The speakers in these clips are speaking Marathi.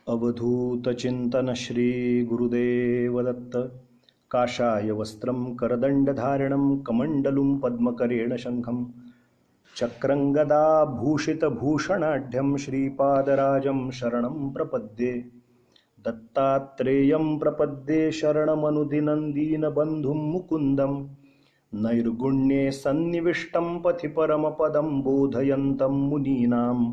अवधूत चिंतन श्री गुरुदेव दत्त. काषाय वस्त्रं करदंडधारिणं कमंडलुं पद्मकरेण शंखं चक्रं गदाभूषितभूषणाढ्यं श्रीपादराजं शरणं प्रपद्ये. दत्तात्रेयं प्रपद्ये शरणमनुदिनं दीनबन्धुं मुकुन्दं नैर्गुण्ये सन्निविष्टं पथि परमपदं बोधयन्तं मुनीनां.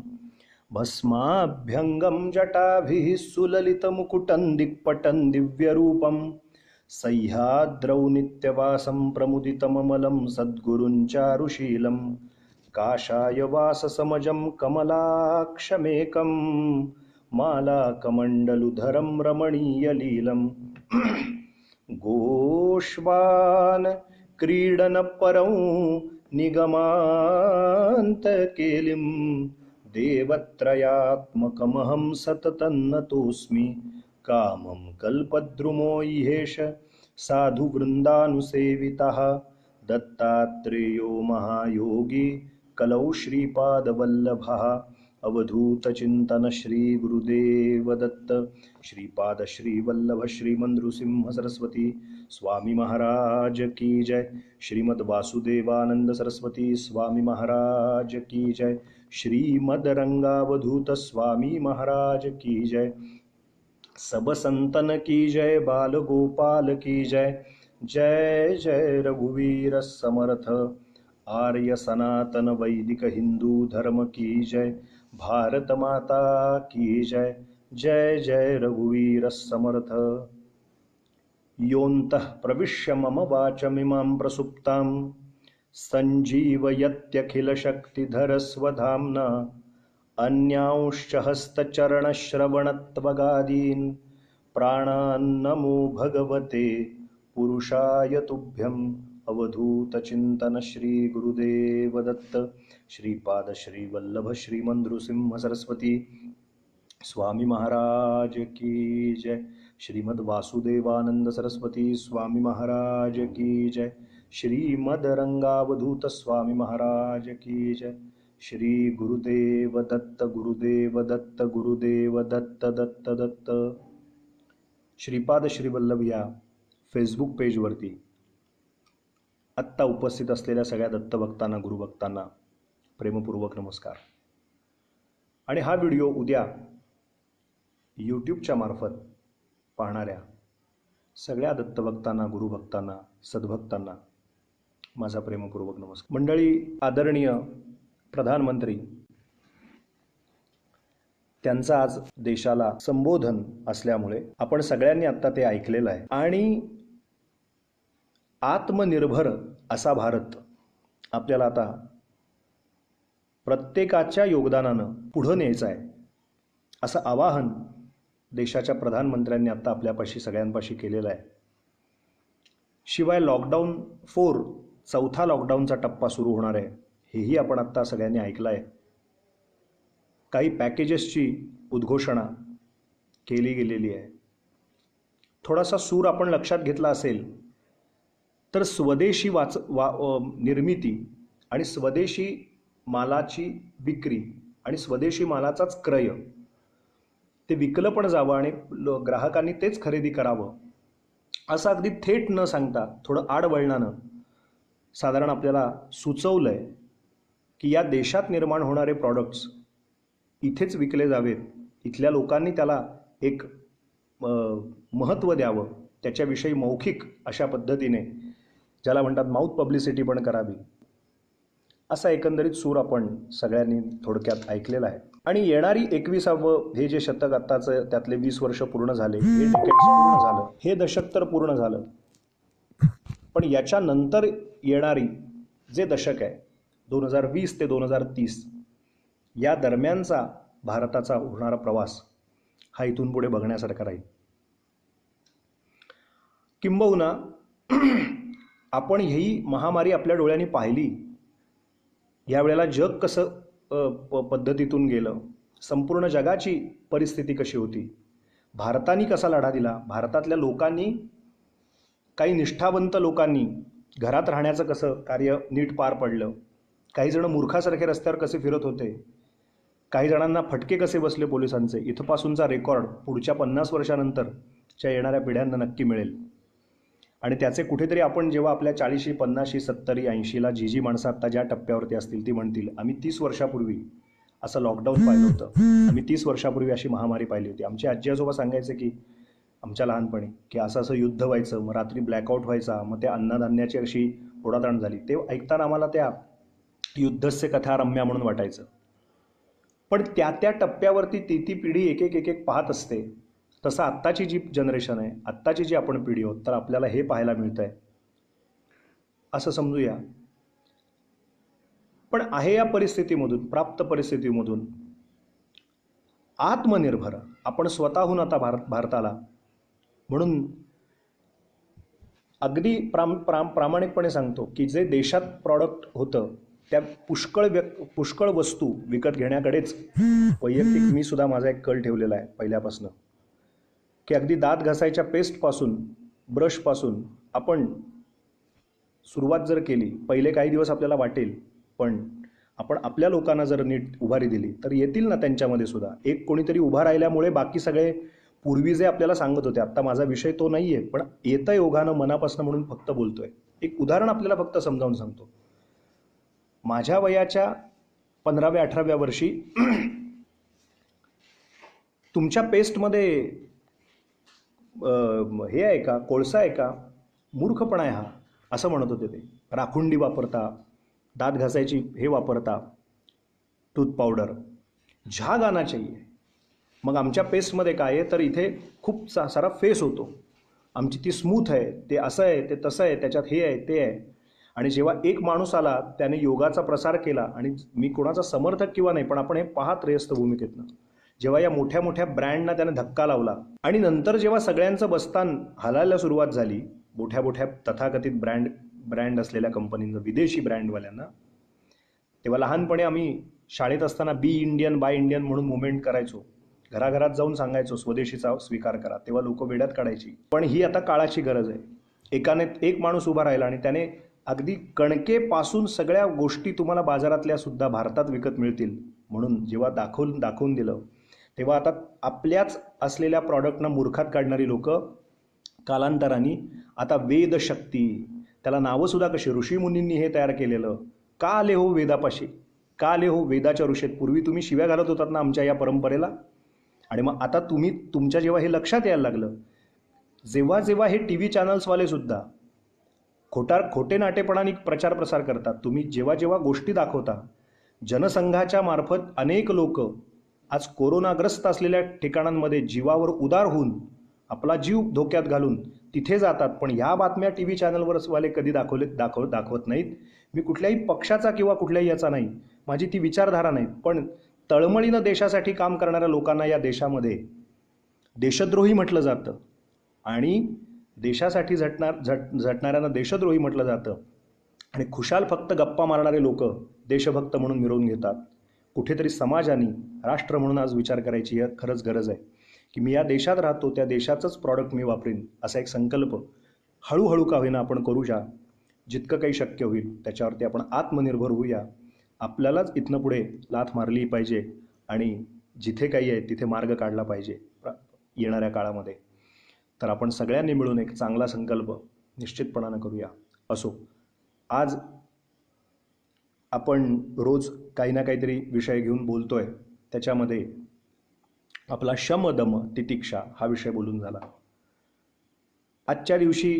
भस्माभ्यङ्गं जटाभिः सुललितमुकुटं दिक्पटं दिव्यरूपं सह्याद्रौ नित्यवासं प्रमुदितममलं सद्गुरुं चारुशीलं. काषाय वाससमजं कमलाक्षमेकं मालाकमण्डलुधरं रमणीयलीलं. गोष्वान् क्रीडनपरं निगमान्तकेलिं देवत्रयात्मकमहं सततं नतोऽस्मि. कामं कल्पद्रुमो इहेष साधुवृन्दानुसेवितः दत्तात्रेयो महायोगी कलौ श्रीपादवल्लभः. अवधूतचिंतन श्री गुरुदेव दत्त. श्रीपाद श्रीवल्लभ श्रीमन्नृसिंह सरस्वती स्वामी महाराज की जय. श्रीमद वासुदेवानंद सरस्वती स्वामी महाराज की जय. श्रीमद रंगावधूत स्वामी महाराज की जय. सब संतन की जय. बाल गोपाल की जय. जय जय रघुवीर समर्थ. आर्य सनातन वैदिक हिंदू धर्म की जय. भारत माता की जय. जय जय रघुवीर समर्थ. योऽन्तः प्रविश्य मम वाचमिमां प्रसुप्तां सञ्जीवयत्यखिलशक्तिधरस्वधाम्ना. अन्यांश्च हस्तचरणश्रवणत्वगादीन् प्राणान्नमो भगवते पुरुषाय तुभ्यम्. अवधूत चिंतन श्री गुरुदेव दत्त. श्रीपाद श्रीवल्लभ श्रीमन्नृसिंह सरस्वती स्वामी महाराज की जय. श्रीमद वासुदेवानंद सरस्वती स्वामी महाराज की जय. श्रीमद रंगावधूत स्वामी महाराज की जय. श्री गुरुदेव दत्त गुरुदेव दत्त गुरुदेव दत्त दत्त दत्त. श्रीपाद श्रीवल्लभ या फेसबुक पेजवरती आत्ता उपस्थित असलेल्या सगळ्या दत्तभक्तांना गुरुभक्तांना प्रेमपूर्वक नमस्कार. आणि हा व्हिडिओ उद्या यूट्यूबच्या मार्फत पाहणाऱ्या सगळ्या दत्तभक्तांना गुरुभक्तांना सद्भक्तांना माझा प्रेमपूर्वक नमस्कार. मंडळी, आदरणीय प्रधानमंत्री त्यांचा आज देशाला संबोधन असल्यामुळे आपण सगळ्यांनी आत्ता ते ऐकलेलं आहे. आणि आत्मनिर्भर असा भारत आपल्याला आता प्रत्येकाच्या योगदानानं पुढं न्यायचं आहे असं आवाहन देशाच्या प्रधानमंत्र्यांनी आता आपल्यापाशी सगळ्यांपाशी केलेलं आहे. शिवाय लॉकडाऊन 4 चौथा लॉकडाऊनचा टप्पा सुरू होणार आहे हेही आपण आत्ता सगळ्यांनी ऐकलं आहे. काही पॅकेजेसची उद्घोषणा केली गेलेली आहे. थोडासा सूर आपण लक्षात घेतला असेल तर स्वदेशी निर्मिती आणि स्वदेशी मालाची विक्री आणि स्वदेशी मालाचाच क्रय ते विकलं पण जावं आणि ग्राहकांनी तेच खरेदी करावं असं अगदी थेट न सांगता थोडं आडवळणानं साधारण आपल्याला सुचवलं आहे की या देशात निर्माण होणारे प्रॉडक्ट्स इथेच विकले जावेत. इथल्या लोकांनी त्याला एक महत्त्व द्यावं, त्याच्याविषयी मौखिक अशा पद्धतीने ज्याला म्हणतात माउथ पब्लिसिटी पण करावी असा एकंदरीत सूर आपण सगळ्यांनी थोडक्यात ऐकलेला आहे. आणि येणारी 21वं हे जे शतक आत्ताचं त्यातले 20 वर्ष पूर्ण झाले, हे डिकेड्स पूर्ण झालं, हे दशक तर पूर्ण झालं, पण याच्यानंतर येणारी जे दशक आहे 2020 ते 2030 या दरम्यानचा भारताचा होणारा प्रवास हा इथून पुढे बघण्यासारखा राहील. किंबहुना आपण ही महामारी आपल्या डोळ्यांनी पाहिली. यावेळेला जग कसं पद्धतीतून गेलं, संपूर्ण जगाची परिस्थिती कशी होती, भारताने कसा लढा दिला, भारतातल्या लोकांनी, काही निष्ठावंत लोकांनी घरात राहण्याचं कसं कार्य नीट पार पडलं, काही जण मूर्खासारखे रस्त्यावर कसे फिरत होते, काही जणांना फटके कसे बसले पोलिसांचे, इथपासूनचा रेकॉर्ड पुढच्या 50 वर्षानंतरच्या येणाऱ्या पिढ्यांना नक्की मिळेल. आणि त्याचे कुठेतरी आपण जेव्हा आपल्या 40, 50, 70, 80ला जी माणसं आत्ता ज्या टप्प्यावरती असतील ती म्हणतील आम्ही 30 वर्षापूर्वी असं लॉकडाऊन पाहिलं होतं, आम्ही 30 वर्षापूर्वी अशी महामारी पाहिली होती. आमचे आजी आजोबा सांगायचे की आमच्या लहानपणी की असं असं युद्ध व्हायचं, मग रात्री ब्लॅकआउट व्हायचा, मग त्या अन्नधान्याची अशी ओढाताण झाली. ते ऐकताना आम्हाला त्या युद्धस्य कथा रम्या म्हणून वाटायचं. पण त्या त्या टप्प्यावरती ती पिढी एक एक एक एक पाहत असते. तसं आत्ताची जी जनरेशन आहे, आत्ताची जी आपण पिढी आहोत, तर आपल्याला हे पाहायला मिळतं आहे असं समजूया. पण आहे या परिस्थितीमधून, प्राप्त परिस्थितीमधून आत्मनिर्भर आपण स्वतःहून आता भारताला म्हणून अगदी प्रामाणिकपणे सांगतो की जे देशात प्रॉडक्ट होतं त्या पुष्कळ वस्तू विकत घेण्याकडेच वैयक्तिक मी सुद्धा माझा एक कल ठेवलेला आहे पहिल्यापासून, की अगदी दात घासायच्या पेस्टपासून, ब्रशपासून आपण सुरुवात जर केली, पहिले काही दिवस आपल्याला वाटेल, पण आपण आपल्या लोकांना जर नीट उभारी दिली तर येतील ना त्यांच्यामध्ये सुद्धा. एक कोणीतरी उभा राहिल्यामुळे बाकी सगळे पूर्वी जे आपल्याला सांगत होते, आत्ता माझा विषय तो नाही आहे, पण येतंय ओघानं मनापासून म्हणून फक्त बोलतोय. एक उदाहरण आपल्याला फक्त समजावून सांगतो. माझ्या वयाच्या 15व्या-18व्या वर्षी तुमच्या पेस्टमध्ये हे आहे का, कोळसा आहे का, मूर्खपणा आहे हा, असं म्हणत होते ते. राखुंडी वापरता, दात घासायची हे वापरता, टूथ पावडर, झा गाना चाहिए. मग आमच्या पेस्टमध्ये काय आहे तर इथे खूप सारा फेस होतो, आमची ती स्मूथ आहे, ते असं आहे, ते तसं आहे, त्याच्यात हे आहे, ते आहे. आणि जेव्हा एक माणूस आला त्याने योगाचा प्रसार केला, आणि मी कोणाचा समर्थक किंवा नाही, पण आपण हे पाहत रेस्त भूमिकेतनं, जेव्हा या मोठ्या मोठ्या ब्रँडना त्याने धक्का लावला आणि नंतर जेव्हा सगळ्यांचं बस्तान हलायला सुरुवात झाली, मोठ्या मोठ्या तथाकथित ब्रँड असलेल्या कंपनींना, विदेशी ब्रँडवाल्यांना, तेव्हा लहानपणी आम्ही शाळेत असताना बी इंडियन बाय इंडियन म्हणून मुवमेंट करायचो, घराघरात जाऊन सांगायचो स्वदेशीचा स्वीकार करा, तेव्हा लोक वेड्यात काढायची. पण ही आता काळाची गरज आहे. एकाने एक माणूस उभा राहिला आणि त्याने अगदी कणकेपासून सगळ्या गोष्टी तुम्हाला बाजारातल्या सुद्धा भारतात विकत मिळतील म्हणून जेव्हा दाखवून दिलं, तेव्हा आता आपल्याच असलेल्या प्रॉडक्टना मूर्खात काढणारी लोक कालांतराने आता वेदशक्ती, त्याला नावंसुद्धा कशी, ऋषीमुनींनी हे तयार केलेलं, का आले हो वेदापाशी, का आले हो वेदाच्या ऋषेत. पूर्वी तुम्ही शिव्या घालत होतात ना आमच्या या परंपरेला, आणि मग आता तुमच्या जेव्हा हे लक्षात यायला लागलं, जेव्हा जेव्हा हे टी व्ही चॅनल्सवाले सुद्धा खोटे नाटेपणाने प्रचार प्रसार करतात, तुम्ही जेव्हा जेव्हा गोष्टी दाखवता, जनसंघाच्या मार्फत अनेक लोक आज कोरोनाग्रस्त असलेल्या ठिकाणांमध्ये जीवावर उदार होऊन आपला जीव धोक्यात घालून तिथे जातात, पण ह्या बातम्या टी व्ही चॅनलवरवाले कधी दाखवत नाहीत. मी कुठल्याही पक्षाचा किंवा कुठल्याही याचा नाही, माझी ती विचारधारा नाही, पण तळमळीनं देशासाठी काम करणाऱ्या लोकांना या देशामध्ये देशद्रोही म्हटलं जातं आणि देशासाठी झटणाऱ्यांना देशद्रोही म्हटलं जातं, आणि खुशाल फक्त गप्पा मारणारे लोक देशभक्त म्हणून मिरवून घेतात. कुठेतरी समाजाने राष्ट्र म्हणून आज विचार करायची खरंच गरज आहे की मी या देशात राहतो, त्या देशाचंच प्रॉडक्ट मी वापरीन, असा एक संकल्प हळूहळू का होईना आपण करूया. जितकं काही शक्य होईल त्याच्यावरती आपण आत्मनिर्भर होऊया. आपल्यालाच इथनं पुढे लाथ मारली पाहिजे आणि जिथे काही आहे तिथे मार्ग काढला पाहिजे येणाऱ्या काळामध्ये. तर आपण सगळ्यांनी मिळून एक चांगला संकल्प निश्चितपणानं करूया. असो, आज आपण रोज काही ना काहीतरी विषय घेऊन बोलतोय, त्याच्यामध्ये आपला शम दम तितिक्षा हा विषय बोलून झाला. आजच्या दिवशी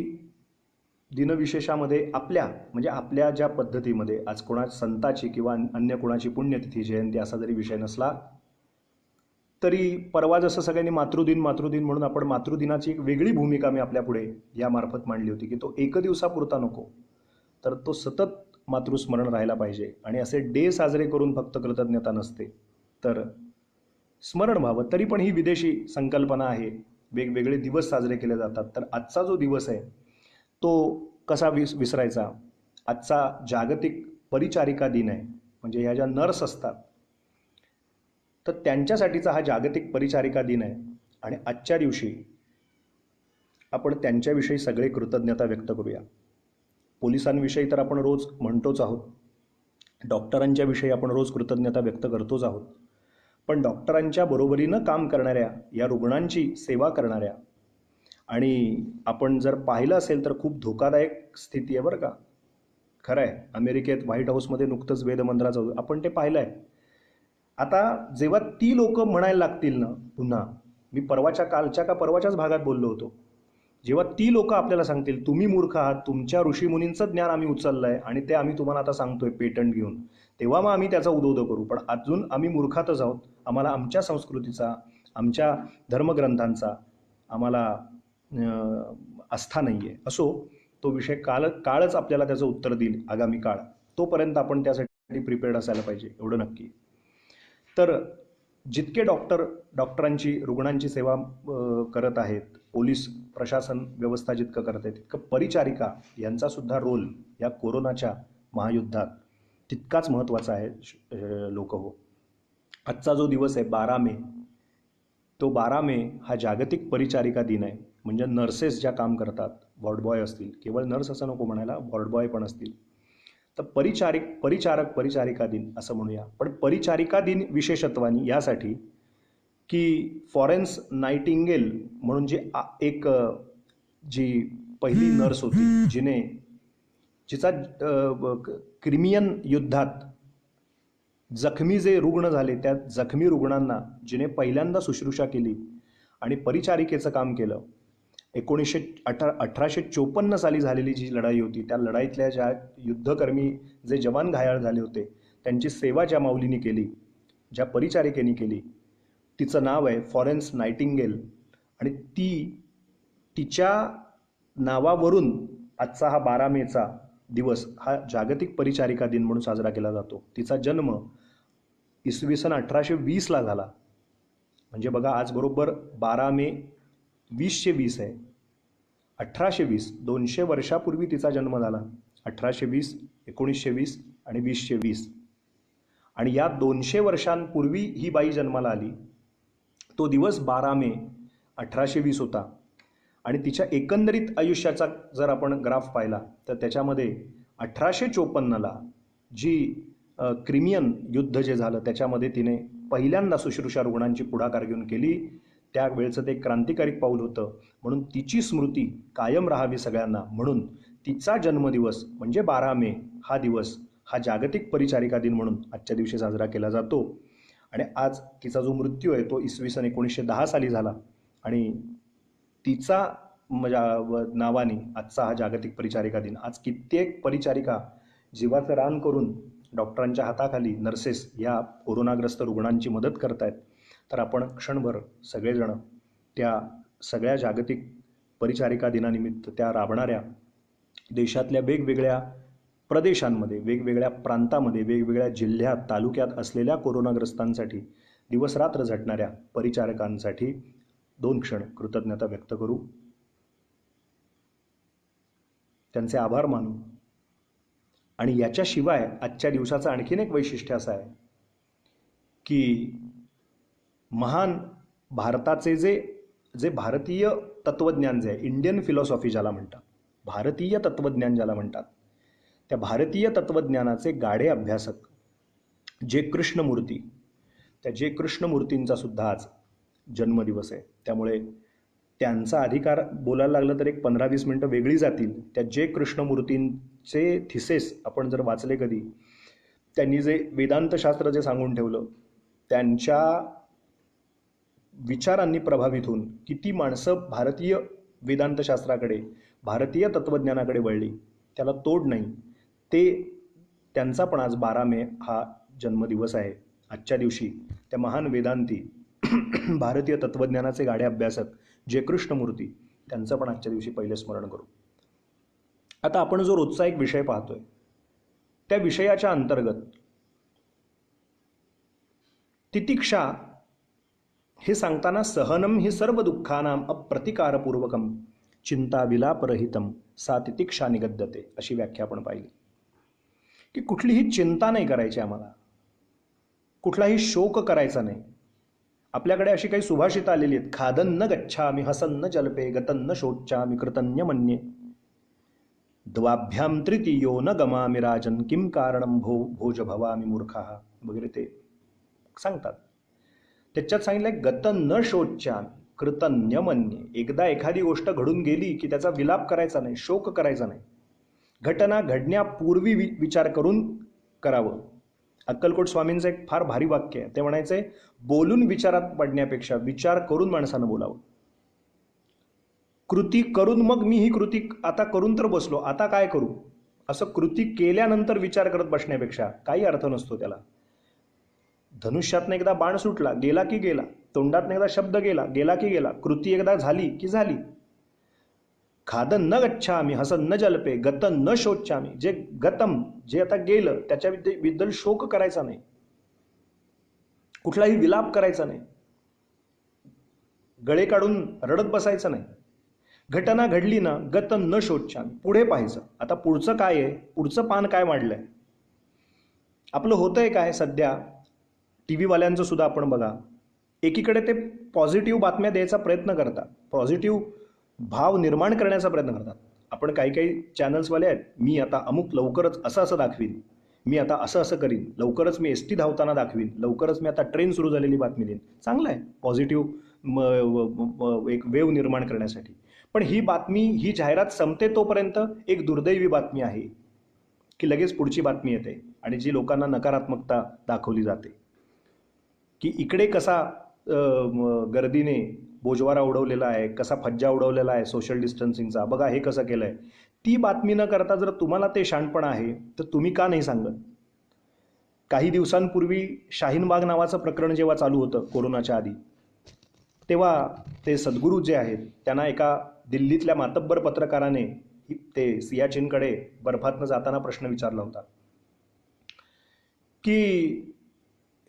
दिनविशेषामध्ये आपल्या ज्या पद्धतीमध्ये आज कोणा संताची किंवा अन्य कोणाची पुण्यतिथी, जयंती असा जरी विषय नसला तरी परवा जसं सगळ्यांनी मातृदिन म्हणून आपण मातृदिनाची एक वेगळी भूमिका मी आपल्यापुढे यामार्फत मांडली होती की तो एक दिवसापुरता नको, तर तो सतत मातृस्मरण राहायला पाहिजे. आणि असे डे साजरे करून फक्त कृतज्ञता नसते, तर स्मरण व्हावं. तरी पण ही विदेशी संकल्पना आहे, वेगवेगळे दिवस साजरे केले जातात. तर आजचा जो दिवस आहे तो कसा विसरायचा. आजचा जागतिक परिचारिका दिन आहे, म्हणजे ह्या ज्या नर्स असतात तर त्यांच्यासाठीचा हा जागतिक परिचारिका दिन आहे. आणि आजच्या दिवशी आपण त्यांच्याविषयी सगळे कृतज्ञता व्यक्त करूया. पोलिसांविषयी तर आपण रोज म्हणतोच आहोत, डॉक्टरांच्या विषयी आपण रोज कृतज्ञता व्यक्त करतोच आहोत, पण डॉक्टरांच्या बरोबरीनं काम करणाऱ्या, या रुग्णांची सेवा करणाऱ्या, आणि आपण जर पाहिलं असेल तर खूप धोकादायक स्थिती आहे बरं का. खरं आहे, अमेरिकेत व्हाईट हाऊसमध्ये नुकतंच वेदमंत्राचं आपण ते पाहिलं आहे. आता जेव्हा ती लोक म्हणायला लागतील ना पुन्हा, मी कालच्या का परवाच्याच भागात बोललो होतो, जेव्हा ती लोक आपल्याला सांगतील तुम्ही मूर्ख आहात, तुमच्या ऋषीमुनींचं ज्ञान आम्ही उचललं आहे आणि ते आम्ही तुम्हाला आता सांगतोय पेटंट घेऊन, तेव्हा मग आम्ही त्याचा उदोउदो करू. पण अजून आम्ही मूर्खातच आहोत. आम्हाला आमच्या संस्कृतीचा, आमच्या धर्मग्रंथांचा आम्हाला आस्था नाही आहे. असो, तो विषय काळच आपल्याला त्याचं उत्तर देईल, आगामी काळ. तोपर्यंत आपण त्यासाठी प्रिपेअर्ड असायला पाहिजे, एवढं नक्की. तर जितके डॉक्टरांची, रुग्णांची सेवा करत आहेत, पोलीस प्रशासन व्यवस्था जितकं करत आहे, तितकं परिचारिका यांचासुद्धा रोल या कोरोनाच्या महायुद्धात तितकाच महत्त्वाचा आहे. लोक हो, आजचा जो दिवस आहे 12 मे, तो 12 मे हा जागतिक परिचारिका दिन आहे. म्हणजे नर्सेस ज्या काम करतात, वॉर्ड बॉय असतील, केवळ नर्स असं नको म्हणायला, वॉर्ड बॉय पण असतील, तर परिचारिका दिन असं म्हणूया. पण परिचारिका दिन विशेषत्वानी यासाठी की फ्लॉरेन्स नाइटिंगेल म्हणून जी पहिली नर्स होती, जिचा क्रिमियन युद्धात जखमी जे रुग्ण झाले, त्या जखमी रुग्णांना जिने पहिल्यांदा शुश्रूषा केली आणि परिचारिकेचं काम केलं. 1854 साली झालेली जी लढाई होती, त्या लढाईतल्या ज्या युद्धकर्मी जे जवान घायाळ झाले होते, त्यांची सेवा ज्या माऊलीने केली, ज्या परिचारिकेने केली, तिचं नाव आहे फ्लॉरेन्स नाइटिंगेल. आणि तिच्या नावावरून आजचा हा 12 मेचा दिवस हा जागतिक परिचारिका दिन म्हणून साजरा केला जातो. तिचा जन्म इसवी सन 1820ला झाला. म्हणजे बघा, आज बरोबर 12 मे 2020 आहे. 1820, 200 वर्षापूर्वी तिचा जन्म झाला. 1820, 1920 आणि 2020. आणि या 200 वर्षांपूर्वी ही बाई जन्माला आली. तो दिवस 12 मे 1820 होता. आणि तिच्या एकंदरीत आयुष्याचा जर आपण ग्राफ पाहिला तर त्याच्यामध्ये 1854ला जी क्रिमियन युद्ध जे झालं, त्याच्यामध्ये तिने पहिल्यांदा शुश्रूषा रुग्णांची पुढाकार घेऊन केली. त्यावेळचं ते क्रांतिकारी पाऊल होतं. म्हणून तिची स्मृती कायम राहावी सगळ्यांना, म्हणून तिचा जन्मदिवस म्हणजे 12 मे हा दिवस हा जागतिक परिचारिका दिन म्हणून आजच्या दिवशी साजरा केला जातो. आणि आज तिचा जो मृत्यू आहे तो इसवी सन 1910 साली झाला. आणि तिचा नावाने आजचा हा जागतिक परिचारिका दिन. आज कित्येक परिचारिका जीवाचं रान करून डॉक्टरांच्या हाताखाली, नर्सेस या कोरोनाग्रस्त रुग्णांची मदत करत आहेत. तर आपण क्षणभर सगळेजण त्या सगळ्या जागतिक परिचारिका दिनानिमित्त त्या राबणाऱ्या देशातल्या वेगवेगळ्या प्रदेशांमध्ये, वेगवेगळ्या प्रांतामध्ये, वेगवेगळ्या जिल्ह्यात, तालुक्यात असलेल्या कोरोनाग्रस्तांसाठी, दिवसरात्र झटणाऱ्या परिचारकांसाठी 2 क्षण कृतज्ञता व्यक्त करू, त्यांचे आभार मानू. आणि याच्याशिवाय आजच्या दिवसाचं आणखीन एक वैशिष्ट्य असं आहे की महान भारताचे जे भारतीय तत्त्वज्ञान जे आहे, इंडियन फिलॉसॉफी ज्याला म्हणतात, भारतीय तत्त्वज्ञान ज्याला म्हणतात, त्या भारतीय तत्त्वज्ञानाचे गाढे अभ्यासक जे कृष्णमूर्ती, त्या जे कृष्णमूर्तींचा सुद्धा आज जन्मदिवस आहे. त्यामुळे त्यांचा अधिकार बोलायला लागलं तर एक 15-20 मिनटं वेगळी जातील. त्या जे कृष्णमूर्तींचे थिसेस आपण जर वाचले कधी, त्यांनी जे वेदांतशास्त्र जे सांगून ठेवलं, त्यांच्या विचारांनी प्रभावित होऊन किती माणसं भारतीय वेदांतशास्त्राकडे, भारतीय तत्त्वज्ञानाकडे वळली, त्याला तोड नाही. त्यांचा पण आज 12 मे हा जन्मदिवस आहे. आजच्या दिवशी त्या महान वेदांती भारतीय तत्त्वज्ञानाचे गाढे अभ्यासक जे कृष्णमूर्ती, त्यांचं पण आजच्या दिवशी पहिले स्मरण करू. आता आपण जो रोजचा एक विषय पाहतोय, त्या विषयाच्या अंतर्गत तितिक्षा हे सांगताना सहनम ही सर्व दुःखानाम अप्रतिकारपूर्वकम चिंता विलापरहितम सा तितिक्षा निगद्यते, अशी व्याख्या आपण पाहिली. की कुठलीही चिंता नाही करायची आम्हाला, कुठलाही शोक करायचा नाही. आपल्याकडे अशी काही सुभाषितं आलेली आहेत. खादन्न गच्छामि हसन्न जल्पे गतन्न शोच्यामि कृतन्य मन्ये द्वाभ्याम तृतीयो न गमामि राजन किम कारणम भोज भवामि मूर्खः वगैरे ते सांगतात. त्याच्यात सांगितलंय गत न शोच्यान कृतन्यमन्ये. एकदा एखादी गोष्ट घडून गेली की त्याचा विलाप करायचा नाही, शोक करायचा नाही. घटना घडण्यापूर्वी विचार करून करावं. अक्कलकोट स्वामींचं एक फार भारी वाक्य आहे. ते म्हणायचंय, बोलून विचारात पडण्यापेक्षा विचार करून माणसानं बोलावं. कृती करून मग मी ही कृती आता करून तर बसलो, आता काय करू, असं कृती केल्यानंतर विचार करत बसण्यापेक्षा काही अर्थ नसतो त्याला. धनुष्यातनं एकदा बाण सुटला, गेला की गेला. तोंडातनं एकदा शब्द गेला, गेला की गेला. कृती एकदा झाली की झाली. खादन न गच्छामी हसन न जल्पे गतन न शोच्यामी. जे गतम, जे आता गेलं त्याच्याबद्दल शोक करायचा नाही, कुठलाही विलाप करायचा नाही, गळे काढून रडत बसायचं नाही. घटना घडली ना, गतन न शोच्यामी, पुढे पाहायचं. आता पुढचं काय आहे, पुढचं पान काय मांडलंय. आपलं होतंय काय सध्या, टी व्हीवाल्यांचं सुद्धा आपण बघा, एकीकडे ते पॉझिटिव्ह बातम्या द्यायचा प्रयत्न करतात, पॉझिटिव्ह भाव निर्माण करण्याचा प्रयत्न करतात. आपण काही काही चॅनल्सवाले आहेत, मी आता अमुक लवकरच असं असं दाखवीन, मी आता असं असं करीन, लवकरच मी एस टी धावताना दाखवीन, लवकरच मी आता ट्रेन सुरू झालेली बातमी देईन. चांगलं आहे पॉझिटिव्ह एक वेव निर्माण करण्यासाठी. पण ही बातमी, ही जाहिरात संपते तोपर्यंत एक दुर्दैवी बातमी आहे की लगेच पुढची बातमी येते आणि जी लोकांना नकारात्मकता दाखवली जाते की इकडे कसा गर्दीने बोजवारा उडवलेला आहे, कसा फज्जा उडवलेला आहे सोशल डिस्टन्सिंगचा, बघा हे कसं केलं आहे. ती बातमी न करता जर तुम्हाला ते शाणपण आहे तर तुम्ही का नाही सांगत. काही दिवसांपूर्वी शाहीनबाग नावाचं प्रकरण जेव्हा चालू होतं कोरोनाच्या आधी, तेव्हा ते सद्गुरू जे आहेत त्यांना एका दिल्लीतल्या मातब्बर पत्रकाराने ते सियाचीनकडे बर्फातनं जाताना प्रश्न विचारला होता की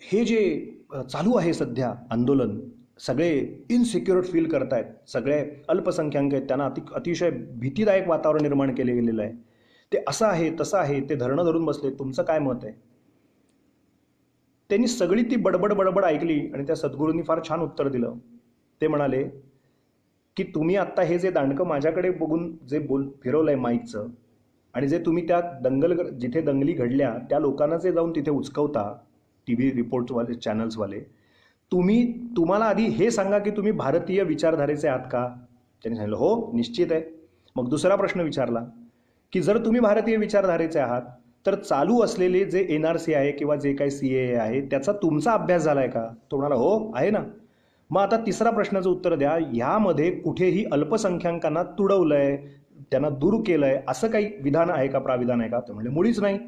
हे जे चालू आहे सध्या आंदोलन, सगळे इनसिक्युअर फील करतायत, सगळे अल्पसंख्याक आहेत, त्यांना अतिशय भीतीदायक वातावरण निर्माण केले गेलेलं आहे, ते असं आहे तसं आहे, ते धरणं धरून बसले, तुमचं काय मत आहे. त्यांनी सगळी ती बडबड बडबड ऐकली आणि त्या सद्गुरूंनी फार छान उत्तर दिलं. ते म्हणाले की तुम्ही आत्ता हे जे दांडकं माझ्याकडे बघून जे फिरवलंय माईकचं, आणि जे तुम्ही त्या जिथे दंगली घडल्या त्या लोकांना जे जाऊन तिथे उचकवता, टी व्ही रिपोर्टवाले चॅनल्सवाले, तुम्हाला आधी हे सांगा की तुम्ही भारतीय विचारधारेचे आहात का. त्यांनी सांगितलं हो निश्चित आहे. मग दुसरा प्रश्न विचारला की जर तुम्ही भारतीय विचारधारेचे आहात तर चालू असलेले जे NRC आहे किंवा जे काही CAA आहे त्याचा तुमचा अभ्यास झालाय का. तो म्हणाला हो आहे ना. मग आता तिसरा प्रश्नाचं उत्तर द्या, ह्यामध्ये कुठेही अल्पसंख्याकांना तुडवलंय, त्यांना दूर केलंय असं काही विधान आहे का, प्राविधान आहे का. ते म्हणजे मुळीच नाही.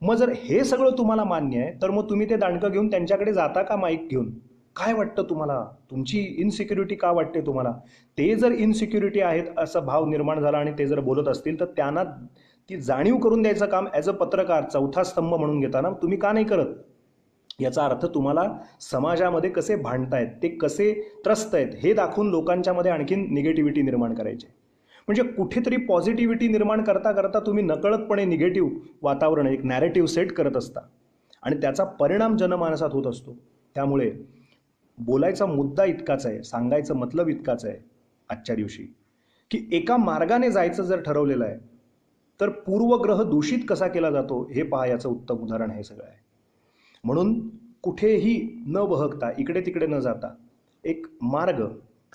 मग जर हे सगळं तुम्हाला मान्य आहे तर मग तुम्ही ते दांडकं घेऊन त्यांच्याकडे जाता का माईक घेऊन. काय वाटतं तुम्हाला, तुमची इनसिक्युरिटी का वाटते तुम्हाला. ते जर इनसिक्युरिटी आहेत असा भाव निर्माण झाला आणि ते जर बोलत असतील तर त्यांना ती जाणीव करून द्यायचं काम ॲज अ पत्रकार, चौथा स्तंभ म्हणून घेताना तुम्ही का नाही करत. याचा अर्थ तुम्हाला समाजामध्ये कसे भांडतायत, ते कसे त्रस्त आहेत हे दाखवून लोकांच्यामध्ये आणखीन निगेटिव्हिटी निर्माण करायची. म्हणजे कुठेतरी पॉझिटिव्हिटी निर्माण करता करता तुम्ही नकळतपणे निगेटिव्ह वातावरण, एक नॅरेटिव्ह सेट करत असता आणि त्याचा परिणाम जनमानसात होत असतो. त्यामुळे बोलायचा मुद्दा इतकाच आहे, सांगायचं मतलब इतकाच आहे आजच्या दिवशी की एका मार्गाने जायचं जर ठरवलेलं आहे तर पूर्वग्रह दूषित कसा केला जातो हे पहा, याचं उत्तम उदाहरण हे सगळं आहे. म्हणून कुठेही न बहकता, इकडे तिकडे न जाता एक मार्ग